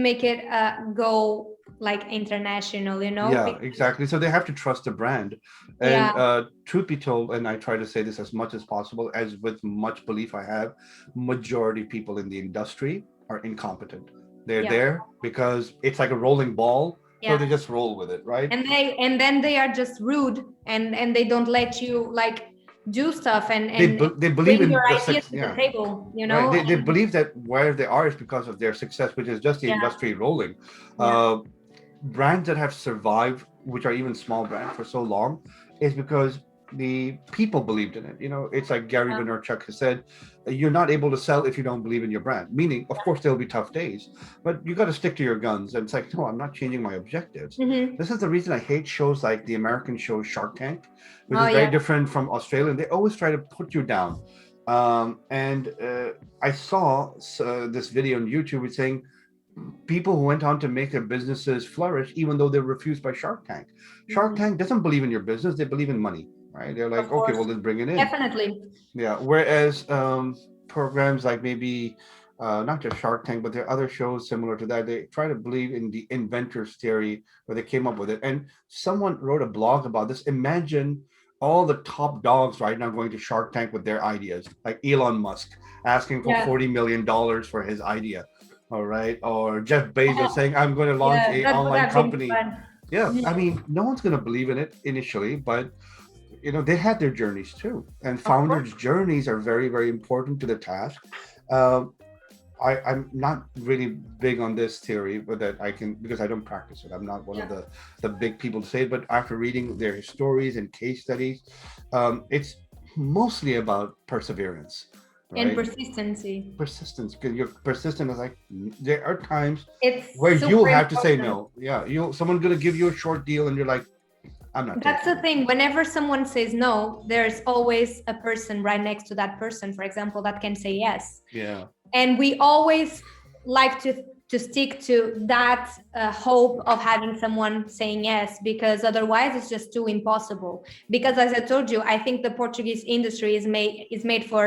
make it go like international, Yeah, exactly. So they have to trust the brand. And Yeah. truth be told, and I try to say this as much as possible, as with much belief I have, majority of people in the industry are incompetent. They're Yeah. there because it's like a rolling ball, so they Yeah. just roll with it, right? And then they are just rude, and they don't let you like do stuff and They believe bring your in the ideas sex. to the Yeah, table, right. They and believe that where they are is because of their success, which is just the yeah. industry rolling. Yeah. Uh, Brands that have survived, which are even small brands for so long, is because the people believed in it. It's like Gary Yeah. Vaynerchuk has said, you're not able to sell if you don't believe in your brand. Meaning, of course, there'll be tough days, but you got to stick to your guns. And it's like, no, I'm not changing my objectives. Mhm. This is the reason I hate shows like the American show Shark Tank, which Oh is very yeah. different from Australian. They always try to put you down. And I saw this video on YouTube saying people who went on to make their businesses flourish, even though they're refused by Shark Tank. Shark Mhm. Tank doesn't believe in your business; they believe in money, right? They're like, Of okay, well, course. let's bring it in. Definitely. Yeah. Whereas programs like maybe not just Shark Tank, but there are other shows similar to that. They try to believe in the inventor's theory where they came up with it. And someone wrote a blog about this. Imagine all the top dogs right now going to Shark Tank with their ideas, like Elon Musk asking for Yeah. $40 million for his idea. All right. Or Jeff Bezos Oh, saying, I'm going to launch yeah, a that would online have been company. fun. Yeah. Mhm. I mean, no one's going to believe in it initially, but they had their journeys too. And Of course. founders' journeys are very, very important to the task. Um, I'm not really big on this theory, but that I can because I don't practice it. I'm not one of Yeah. the big people to say it. But after reading their stories and case studies, it's mostly about perseverance, And right? persistency. Persistence. Because you're persistent. Is like there are times It's where you'll super have to say important. no. Yeah, you someone's gonna give you a short deal, and you're like, I'm not That's the taking it. thing. Whenever someone says no, there's always a person right next to that person, for example, that can say yes. Yeah. And we always like to stick to that hope of having someone saying yes, because otherwise it's just too impossible. Because as I told you, I think the Portuguese industry is made for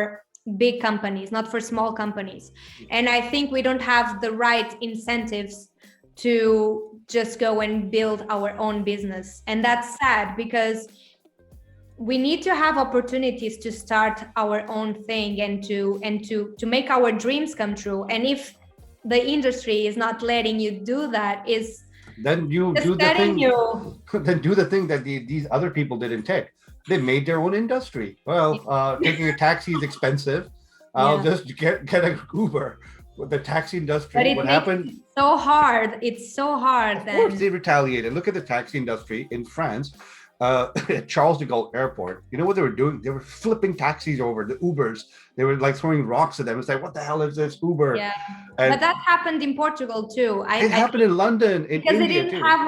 big companies, not for small companies. And I think we don't have the right incentives to just go and build our own business. And that's sad, because we need to have opportunities to start our own thing and to make our dreams come true. And if the industry is not letting you do that, is Then you just do the telling thing. you. Then do the thing that these other people did in tech. They made their own industry. Well, taking a taxi is expensive. I'll Yeah, just get an Uber. With the taxi but industry, it what makes happened? it so hard. It's so hard Of course, then. they retaliated. Look at the taxi industry in France. At Charles de Gaulle Airport, you know what they were doing? They were flipping taxis over, the Ubers. They were like throwing rocks at them. It's like, what the hell is this Uber? Yeah, but And that happened in Portugal too. it I happened think in London, in because they India didn't too. have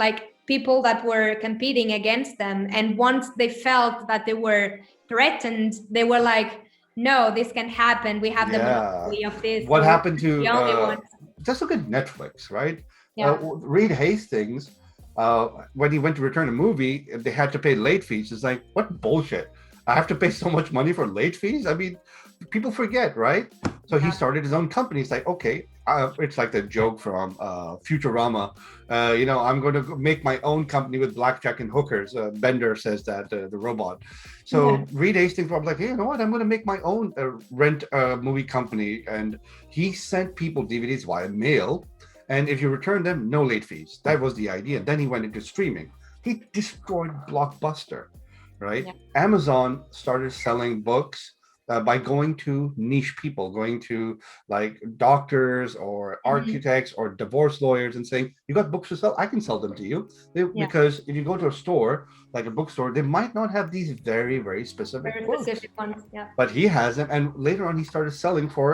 like people that were competing against them, and once they felt that they were threatened, they were like, no, this can happen, we have the Yeah. monopoly of this, What so we're happened to the only ones. just look at Netflix, right? Yeah. Reed Hastings, when he went to return a movie, they had to pay late fees. It's like, what bullshit? I have to pay so much money for late fees? I mean, people forget, right? So he Yeah. started his own company. It's like, okay, it's like the joke from Futurama. I'm going to make my own company with blackjack and hookers. Bender says that, the robot. Yeah. So Reed Hastings was like, hey, you know what? I'm going to make my own rent movie company. And he sent people DVDs via mail. And if you return them, no late fees. That was the idea. Then he went into streaming. He destroyed Blockbuster, right? Yeah. Amazon started selling books by going to niche people, going to like doctors or Mhm. architects or divorce lawyers and saying, you got books to sell? I can sell them to you. Yeah, Because if you go to a store, like a bookstore, they might not have these very, very specific very books, specific ones. Yeah. but he has them. And later on, he started selling for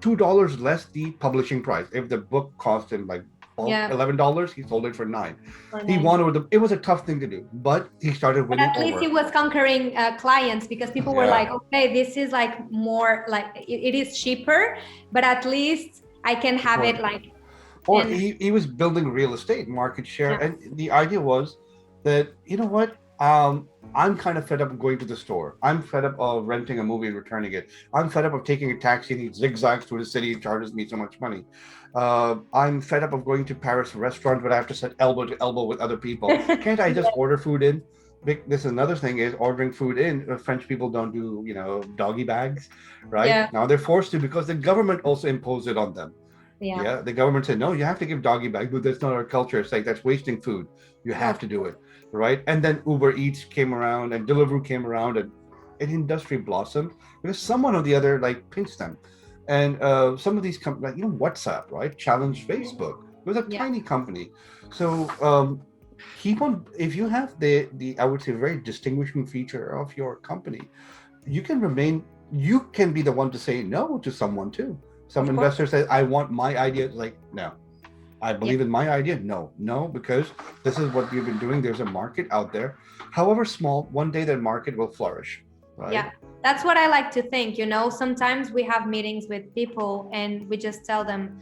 $2 less the publishing price. If the book cost him like bulk Yeah, $11, he sold it for 9. for He nine. wanted the. It was a tough thing to do, but he started But winning at least he over. was conquering clients, because people were Yeah. like, okay, this is like more like it is cheaper, but at least I can have it like Or in. he was building real estate market share. Yeah. And the idea was that, you know what? I'm kind of fed up of going to the store. I'm fed up of renting a movie and returning it. I'm fed up of taking a taxi and he zigzags through the city and charges me so much money. I'm fed up of going to Paris restaurants, but I have to sit elbow to elbow with other people. Can't I just order food in? This is another thing is ordering food in. French people don't do, doggy bags, right? Yeah. Now they're forced to because the government also imposed it on them. Yeah. Yeah, the government said, no, you have to give doggy bags, but that's not our culture. It's like, that's wasting food. You have to do it, right? And then Uber Eats came around and Deliveroo came around and an industry blossomed because someone or the other like pinched them. And some of these companies, like, WhatsApp, right, challenged Facebook. It was a Yeah. tiny company. So keep on, if you have the I would say, very distinguishing feature of your company, you can be the one to say no to someone too. Some Of course. investor says, I want my idea. It's like, no, I believe in my idea. No, because this is what we've been doing. There's a market out there. However small, one day that market will flourish, right? Yeah, that's what I like to think. Sometimes we have meetings with people and we just tell them,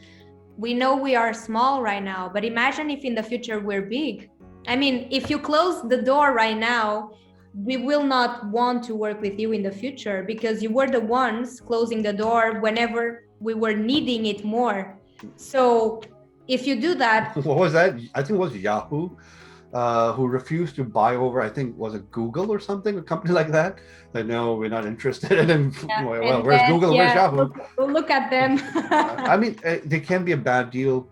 we know we are small right now, but imagine if in the future we're big. I mean, if you close the door right now, we will not want to work with you in the future because you were the ones closing the door whenever we were needing it more. So if you do that, What was that? I think it was Yahoo, who refused to buy over, I think, was it Google or something, a company like that? That no, we're not interested. And then, well, and where's then Google? Where's Yahoo? look at them. I mean, they can be a bad deal.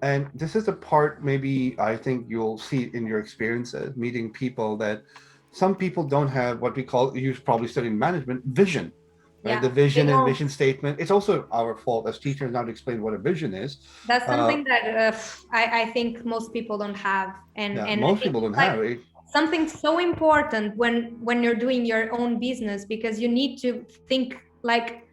And this is a part maybe I think you'll see in your experiences, meeting people, that some people don't have what we call, you probably studying management, vision. Right? Yeah, The they vision and don't. mission statement. It's also our fault as teachers not to explain what a vision is. That's Uh, something that I think most people don't have, yeah, and I most think people it's don't like have it. something so important when you're doing your own business, because you need to think like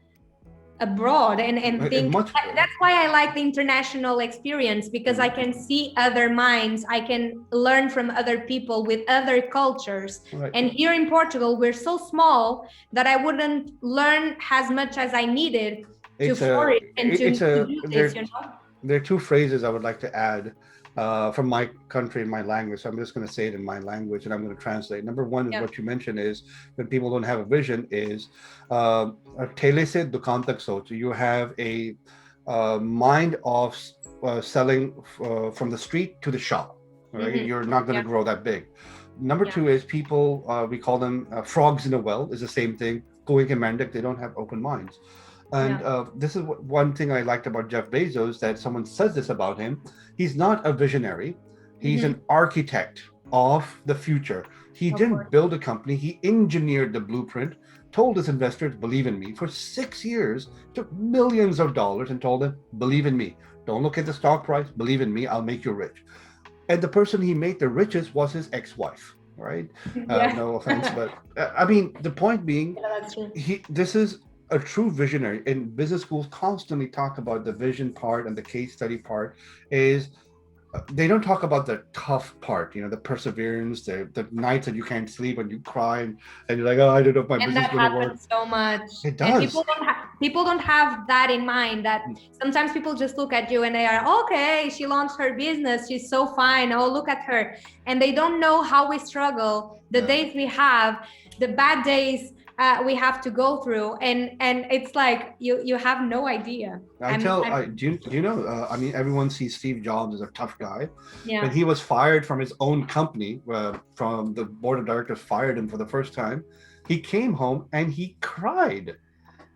abroad and think. Much. That's why I like the international experience, because I can see other minds, I can learn from other people with other cultures. Right. And here in Portugal we're so small that I wouldn't learn as much as I needed to flourish and to do this, you know. There are two phrases I would like to add from my country, my language. So I'm just going to say it in my language, and I'm going to translate. Number one is what you mentioned is when people don't have a vision is "Thele se dukaan tak soch." You have a mind of selling from the street to the shop. Right? Mm-hmm. You're not going to grow that big. Number two is people, we call them frogs in a well, is the same thing. Going and Mandak, they don't have open minds. And this is one thing I liked about Jeff Bezos, that someone says this about him. He's not a visionary. He's an architect of the future. He didn't build a company. He engineered the blueprint, told his investors, believe in me. For 6 years, took millions of dollars and told them, believe in me. Don't look at the stock price. Believe in me. I'll make you rich. And the person he made the richest was his ex-wife, right? No offense, but I mean, the point being, this is a true visionary. In business schools constantly talk about the vision part and the case study part. Is they don't talk about the tough part, the perseverance, the nights that you can't sleep and you cry and you're like, oh, I don't know if my business is going to work. And that happens so much. It does. And people don't have that in mind, that sometimes people just look at you and they are, okay, she launched her business, she's so fine, oh, look at her. And they don't know how we struggle, the days we have, the bad days we have to go through, and it's like you have no idea. Do you know? I mean, everyone sees Steve Jobs as a tough guy. Yeah. When he was fired from his own company, from the board of directors fired him for the first time, he came home and he cried.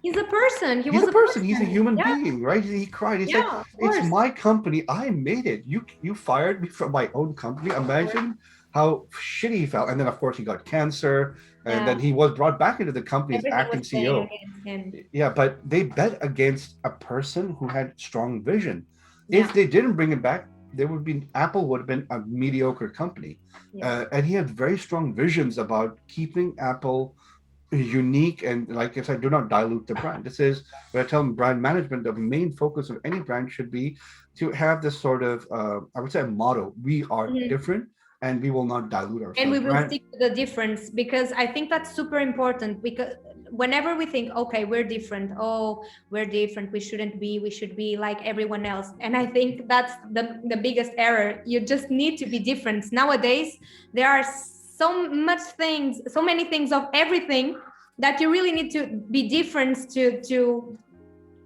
He's a person. He's a person. He's a human being, right? He cried. He said, "It's my company. I made it. You fired me from my own company." Imagine how shitty he felt. And then, of course, he got cancer. And then he was brought back into the company as acting CEO. Yeah, but they bet against a person who had strong vision. If they didn't bring him back, Apple would have been a mediocre company. And he had very strong visions about keeping Apple unique. And like I said, do not dilute the brand. This is what I tell them, brand management, the main focus of any brand should be to have this sort of, I would say, a motto. We are different. And we will not dilute ourselves. And we will stick to the difference, because I think that's super important. Because whenever we think, okay, we're different, we shouldn't be, we should be like everyone else. And I think that's the biggest error. You just need to be different. Nowadays, there are so many things of everything that you really need to be different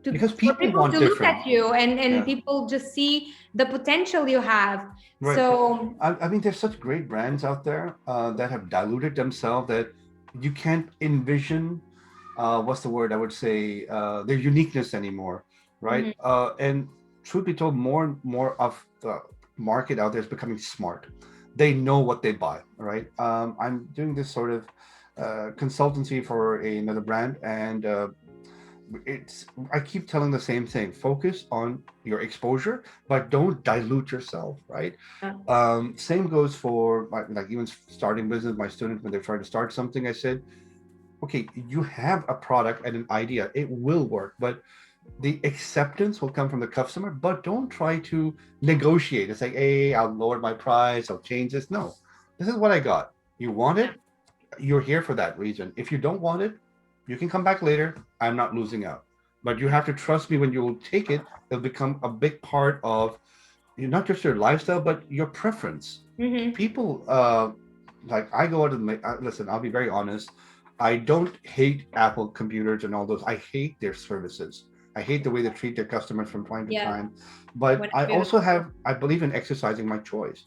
because people want to look at you and people just see the potential you have. Right. So I mean, there's such great brands out there that have diluted themselves that you can't envision what's the word I would say, their uniqueness anymore, right? And truth be told, more and more of the market out there is becoming smart. They know what they buy, right? I'm doing this sort of consultancy for another brand, and I keep telling the same thing: focus on your exposure, but don't dilute yourself, right? Same goes for like even starting business. My students, when they're trying to start something, I said, okay, you have a product and an idea, it will work, but the acceptance will come from the customer. But don't try to negotiate. It's like, hey, I'll lower my price, I'll change this. No, this is what I got. You want it, you're here for that reason. If you don't want it, you can come back later. I'm not losing out. But you have to trust me. When you will take it, it'll become a big part of not just your lifestyle, but your preference. People like I go out and listen. I'll be very honest. I don't hate Apple computers and all those. I hate their services. I hate the way they treat their customers from time to Yeah. time. But I Whenever you also have. I believe in exercising my choice.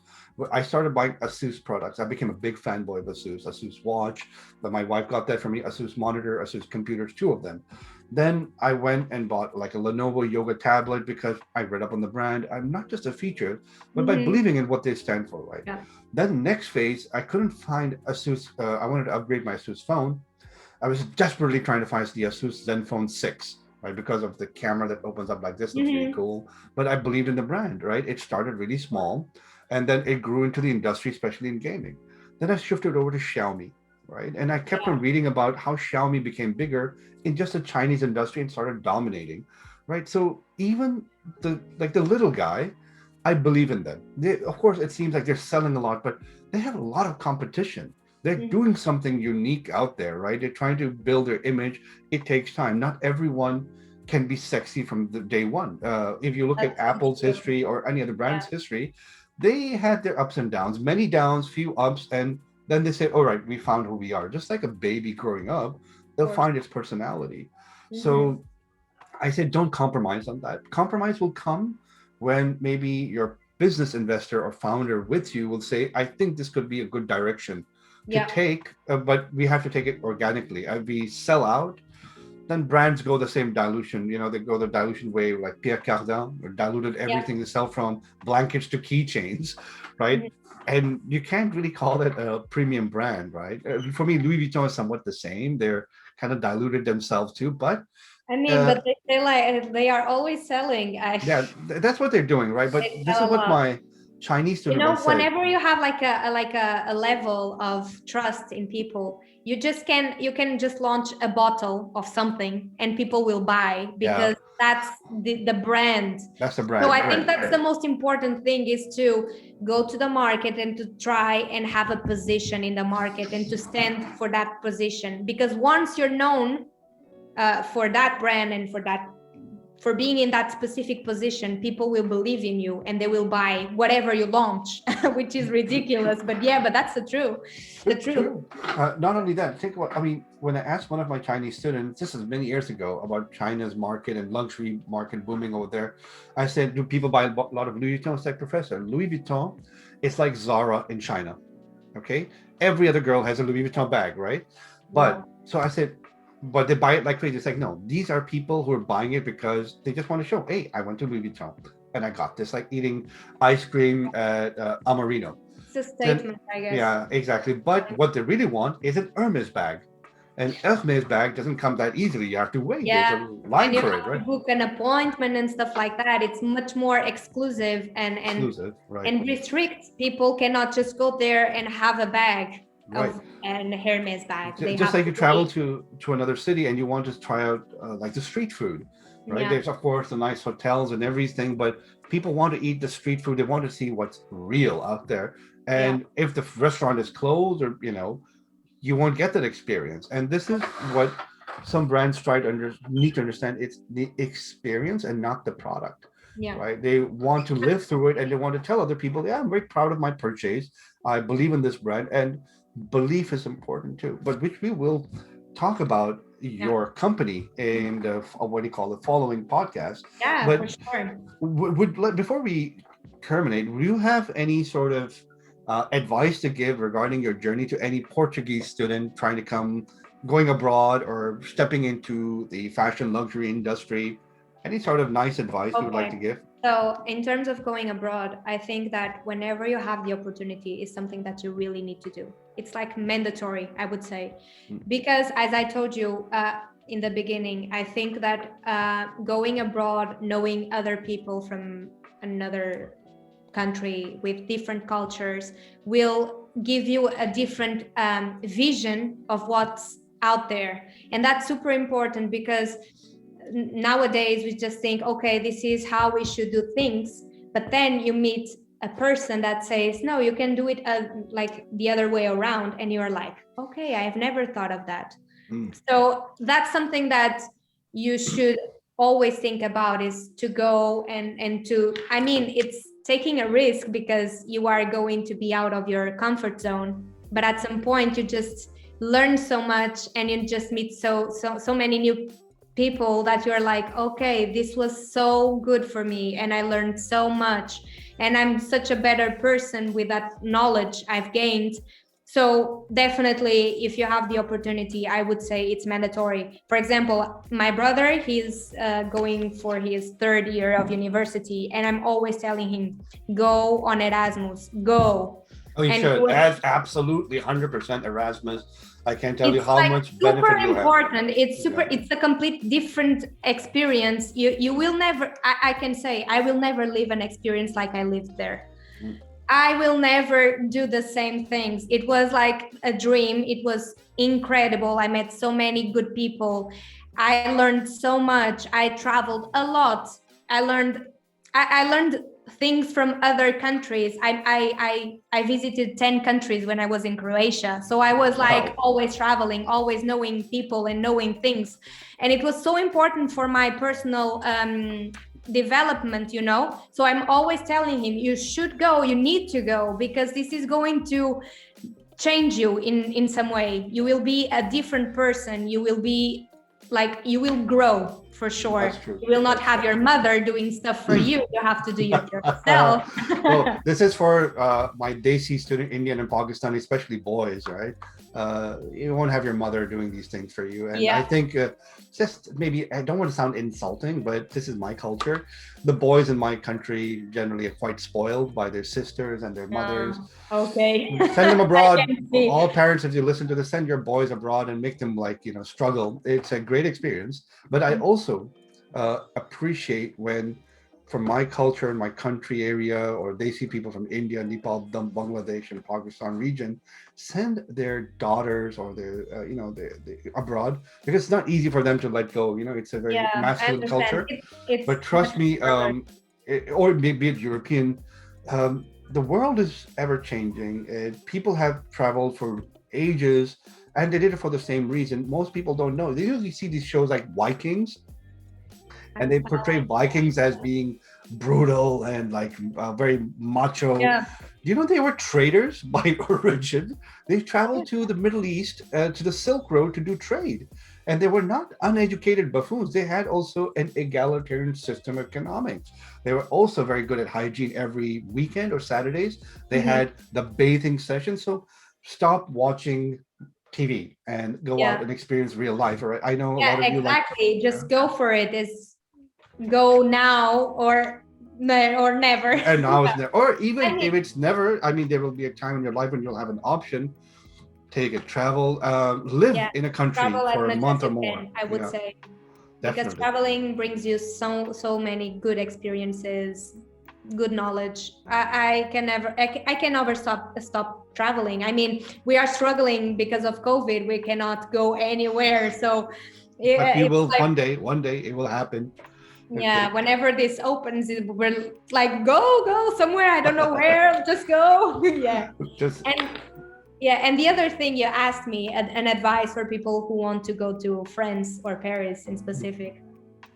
I started buying Asus products. I became a big fanboy of Asus. Asus watch, but my wife got that for me. Asus monitor, Asus computers, two of them. Then I went and bought like a Lenovo Yoga tablet because I read up on the brand. I'm not just a feature, but by Mhm. believing in what they stand for, right? Yeah. Then next phase, I couldn't find Asus. I wanted to upgrade my Asus phone. I was desperately trying to find the Asus Zenfone 6, right? Because of the camera that opens up like this, looks really Mhm. cool. But I believed in the brand, right? It started really small, and then it grew into the industry, especially in gaming. Then I shifted over to Xiaomi, right? And I kept on reading about how Xiaomi became bigger in just the Chinese industry and started dominating, right? So even the little guy, I believe in them. Of course, it seems like they're selling a lot, but they have a lot of competition. They're Mhm. doing something unique out there, right? They're trying to build their image. It takes time. Not everyone can be sexy from the day one. If you look at That's so Apple's true. history or any other Yeah. brand's history, they had their ups and downs, many downs, few ups, and then they say, "All right, we found who we are." Just like a baby growing up, Of they'll course. find its personality. Mhm. So I said, don't compromise on that. Compromise will come when maybe your business investor or founder with you will say, I think this could be a good direction to Yeah. take, but we have to take it organically. We sell out, then brands go the same dilution. They go the dilution way, like Pierre Cardin, or diluted Yeah. everything they sell from blankets to keychains, right? Mhm. And you can't really call it a premium brand, right? For me, Louis Vuitton is somewhat the same. They're kind of diluted themselves too, but I mean, uh, but they like they are always selling. yeah, that's what they're doing, right? But They this is sell a what lot. my Chinese student once said. Whenever you have like a level of trust in people, you can just launch a bottle of something and people will buy Yeah, because that's the brand. that's the So brand, I think right? that's the most important thing, is to go to the market and to try and have a position in the market and to stand for that position, because once you're known for that brand and for being in that specific position, people will believe in you and they will buy whatever you launch, which is ridiculous. But yeah, but that's the It's truth. true. Not only that, think about. I mean, when I asked one of my Chinese students, this is many years ago, about China's market and luxury market booming over there, I said, "Do people buy a lot of Louis Vuitton?" It's like, Professor, Louis Vuitton, it's like Zara in China. Okay, every other girl has a Louis Vuitton bag, right? But Wow. so I said, but they buy it like crazy. It's like, no, these are people who are buying it because they just want to show, hey, I went to Louis Vuitton and I got this, like eating ice cream at Amarino. It's a Then, statement, I guess. yeah, exactly. But what they really want is an Hermes bag. An Hermes bag doesn't come that easily. You have to wait. There's a Yeah, and line you for it, have to right? book an appointment and stuff like that. It's much more exclusive, Exclusive, right? and restrict. People cannot just go there and have a bag Right. of an Hermes bag. They Just have like to you travel wait. to another city and you want to try out like the street food, right? Yeah, There's of course the nice hotels and everything, but people want to eat the street food. They want to see what's real out there. yeah, And if the restaurant is closed, or you won't get that experience. And this is what some brands try to need to understand. It's the experience and not the product, yeah. right? They want to live through it and they want to tell other people, yeah, I'm very proud of my purchase. I believe in this brand, and belief is important too. But which we will talk about Yeah. your company in the what do you call the following podcast. Yeah, for But sure. before we terminate, do you have any sort of advice to give regarding your journey to any Portuguese student trying to come, going abroad, or stepping into the fashion luxury industry? Any sort of nice advice you would like Okay. to give? So, in terms of going abroad, I think that whenever you have the opportunity is something that you really need to do. It's like mandatory, I would say, Mm. because as I told you in the beginning, I think that going abroad, knowing other people from another country with different cultures will give you a different vision of what's out there. And that's super important, because nowadays we just think, okay, this is how we should do things. But then you meet a person that says, no, you can do it like the other way around. And you're like, okay, I have never thought of that. Mm. So that's something that you should always think about, is to go and to, I mean, it's taking a risk because you are going to be out of your comfort zone, but at some point you just learn so much, and you just meet so many new people that you're like, okay, this was so good for me, and I learned so much, and I'm such a better person with that knowledge I've gained. So definitely, if you have the opportunity, I would say it's mandatory. For example, my brother, he's going for his third year of university, and I'm always telling him, go on Erasmus, go. Oh, you And should. As absolutely 100% Erasmus. I can't tell you it's how like much super benefit you'll have. important. It's super, Yeah. it's a complete different experience. You will never, I can say, I will never live an experience like I lived there. I will never do the same things. It was like a dream. It was incredible. I met so many good people. I learned so much. I traveled a lot. I learned I learned things from other countries. I visited 10 countries when I was in Croatia. So I was like Wow. always traveling, always knowing people and knowing things. And it was so important for my personal development, you know. So I'm always telling him, you should go, you need to go, because this is going to change you in some way. You will be a different person. You will be like, you will grow for sure. That's true. You will not have your mother doing stuff for you. You have to do it yourself. Well, this is for my Desi student, Indian and Pakistani, especially boys, right? You won't have your mother doing these things for you. And Yeah. I think just maybe, I don't want to sound insulting, but this is my culture. The boys in my country generally are quite spoiled by their sisters and their mothers. Okay. Send them abroad. I can see. All parents, if you listen to this, send your boys abroad and make them like, struggle. It's a great experience. But I also appreciate when, from my culture and my country area, or they see people from India, Nepal, Bangladesh, and Pakistan region send their daughters or their, abroad, because it's not easy for them to let go. It's a very Yeah, I masculine understand. culture. It's But trust me, or maybe it European, the world is ever changing. People have traveled for ages, and they did it for the same reason. Most people don't know. They usually see these shows like Vikings, and they portray Vikings as being brutal and like very macho. yeah. Do you know they were traders by origin? They traveled to the Middle East, to the Silk Road to do trade. And they were not uneducated buffoons. They had also an egalitarian system of economics. They were also very good at hygiene. Every weekend or Saturdays, they had the bathing session. So stop watching TV and go out and experience real life. All right? I know a lot Yeah, of you like. exactly. Just go for it. Is go now or never. And now it's never, or even I mean, if it's never, I mean, there will be a time in your life when you'll have an option. Take it, travel, live in a country travel as for a much month as or you more. can, I would say, because Definitely. traveling brings you so many good experiences, good knowledge. I can never stop traveling. I mean, we are struggling because of COVID. We cannot go anywhere. So But we it's will like, one day it will happen. yeah, whenever this opens, we're like, go somewhere. I don't know where. Just go. Yeah. Just And the other thing you asked me, an advice for people who want to go to France or Paris in specific,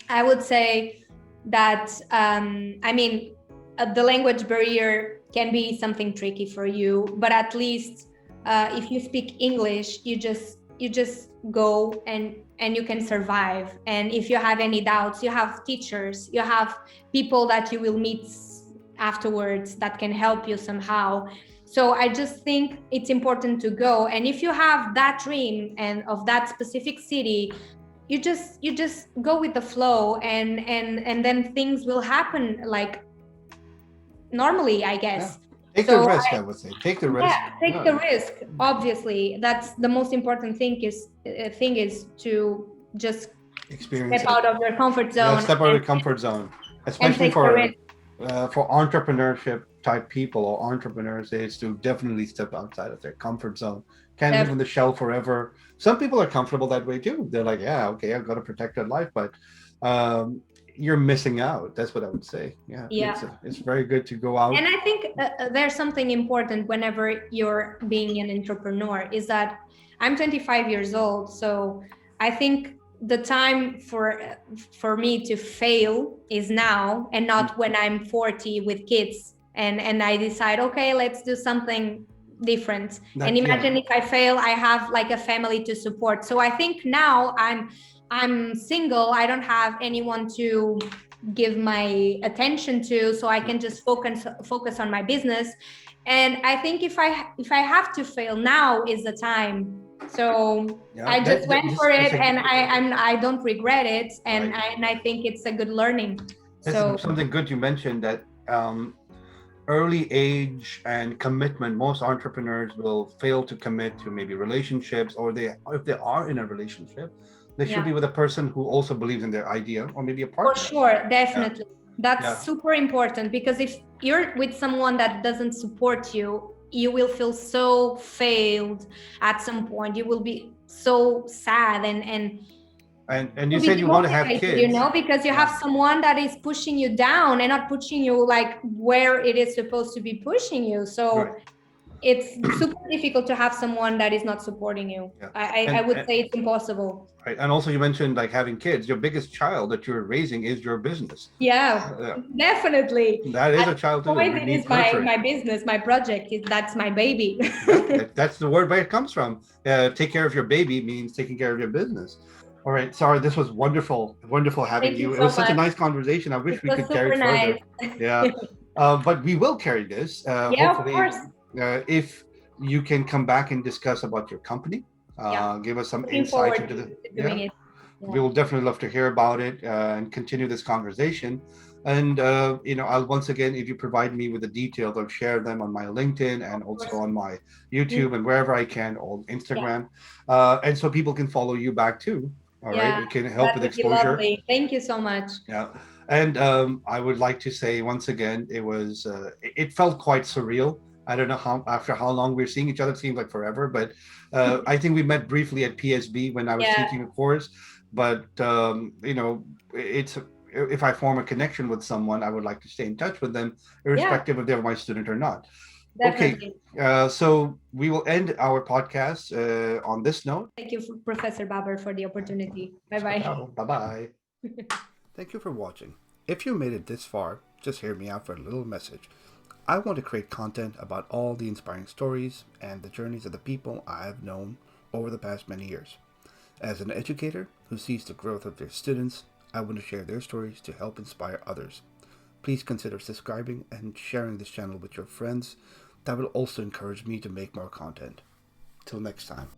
I would say that, I mean, the language barrier can be something tricky for you, but at least if you speak English, you just go and you can survive. And if you have any doubts, you have teachers, you have people that you will meet afterwards that can help you somehow. So I just think it's important to go. And if you have that dream and of that specific city, you just go with the flow, and then things will happen like normally, I guess. take the risk. I would say take the risk. Yeah, take the risk. Obviously, that's the most important thing is to just Experience step it. out of your comfort zone. Yeah, step out of the comfort zone, especially take the risk. For entrepreneurship type people or entrepreneurs, is to definitely step outside of their comfort zone. Can't live in the shell forever. Some people are comfortable that way too. They're like, yeah, okay, I've got a protected life, but you're missing out. That's what I would say. Yeah. It's very good to go out. And I think there's something important whenever you're being an entrepreneur, is that I'm 25 years old. So I think the time for me to fail is now, and not when I'm 40 with kids and I decide, okay, let's do something different. That, And imagine yeah. if I fail, I have like a family to support. So I think now I'm single. I don't have anyone to give my attention to, so I can just focus on my business. And I think if I have to fail, now is the time. So Yeah, I just went this for is it, a, and I don't regret it, and right. I think it's a good learning. This is So something good you mentioned, that early age and commitment. Most entrepreneurs will fail to commit to maybe relationships, or if they are in a relationship, they should yeah, be with a person who also believes in their idea, or maybe a for partner. sure, Yeah, definitely. yeah, That's super important, because if you're with someone that doesn't support you, you will feel so failed at some point. You will be so sad, and and you will be said you want to have demotivated, kids. because you have Yeah, someone that is pushing you down and not pushing you like where it is supposed to be pushing you. right. So it's super difficult to have someone that is not supporting you. Yeah, I would say it's impossible. right. And also you mentioned like having kids. Your biggest child that you're raising is your business. Yeah, Yeah, definitely. that is At a this child too, and point, we it is need my nurturing. my business, my project. That's my baby. Yeah, that's the word where it comes from. Take care of your baby means taking care of your business. All right, Sarah, this was wonderful, wonderful having Thank you you. It so was such a much. nice conversation. I wish It we was could carry super it nice. further. Yeah, but we will carry this. Yeah, of Hopefully, course. if you can come back and discuss about your company, Yeah, give us some looking insights forward into the. to doing Yeah, it. we Yeah, will definitely love to hear about it and continue this conversation. And I'll once again, if you provide me with the details, I'll share them on my LinkedIn of and also course. on my Mm, YouTube and wherever I can, on yeah, Instagram, and so people can follow you back too. All right, yeah, it can help that with would be exposure. lovely. Thank you so much. Yeah, and I would like to say once again, it felt quite surreal. I don't know how after how long we're seeing each other. It seems like forever, but I think we met briefly at PSB when I was Yeah, teaching a course. But it's if I form a connection with someone, I would like to stay in touch with them, yeah, irrespective of they're my student or not. Okay, definitely. so we will end our podcast on this note. Thank you, Professor Baber, for the opportunity. Bye bye. Bye bye. Thank you for watching. If you made it this far, just hear me out for a little message. I want to create content about all the inspiring stories and the journeys of the people I have known over the past many years. As an educator who sees the growth of their students, I want to share their stories to help inspire others. Please consider subscribing and sharing this channel with your friends. That will also encourage me to make more content. Till next time.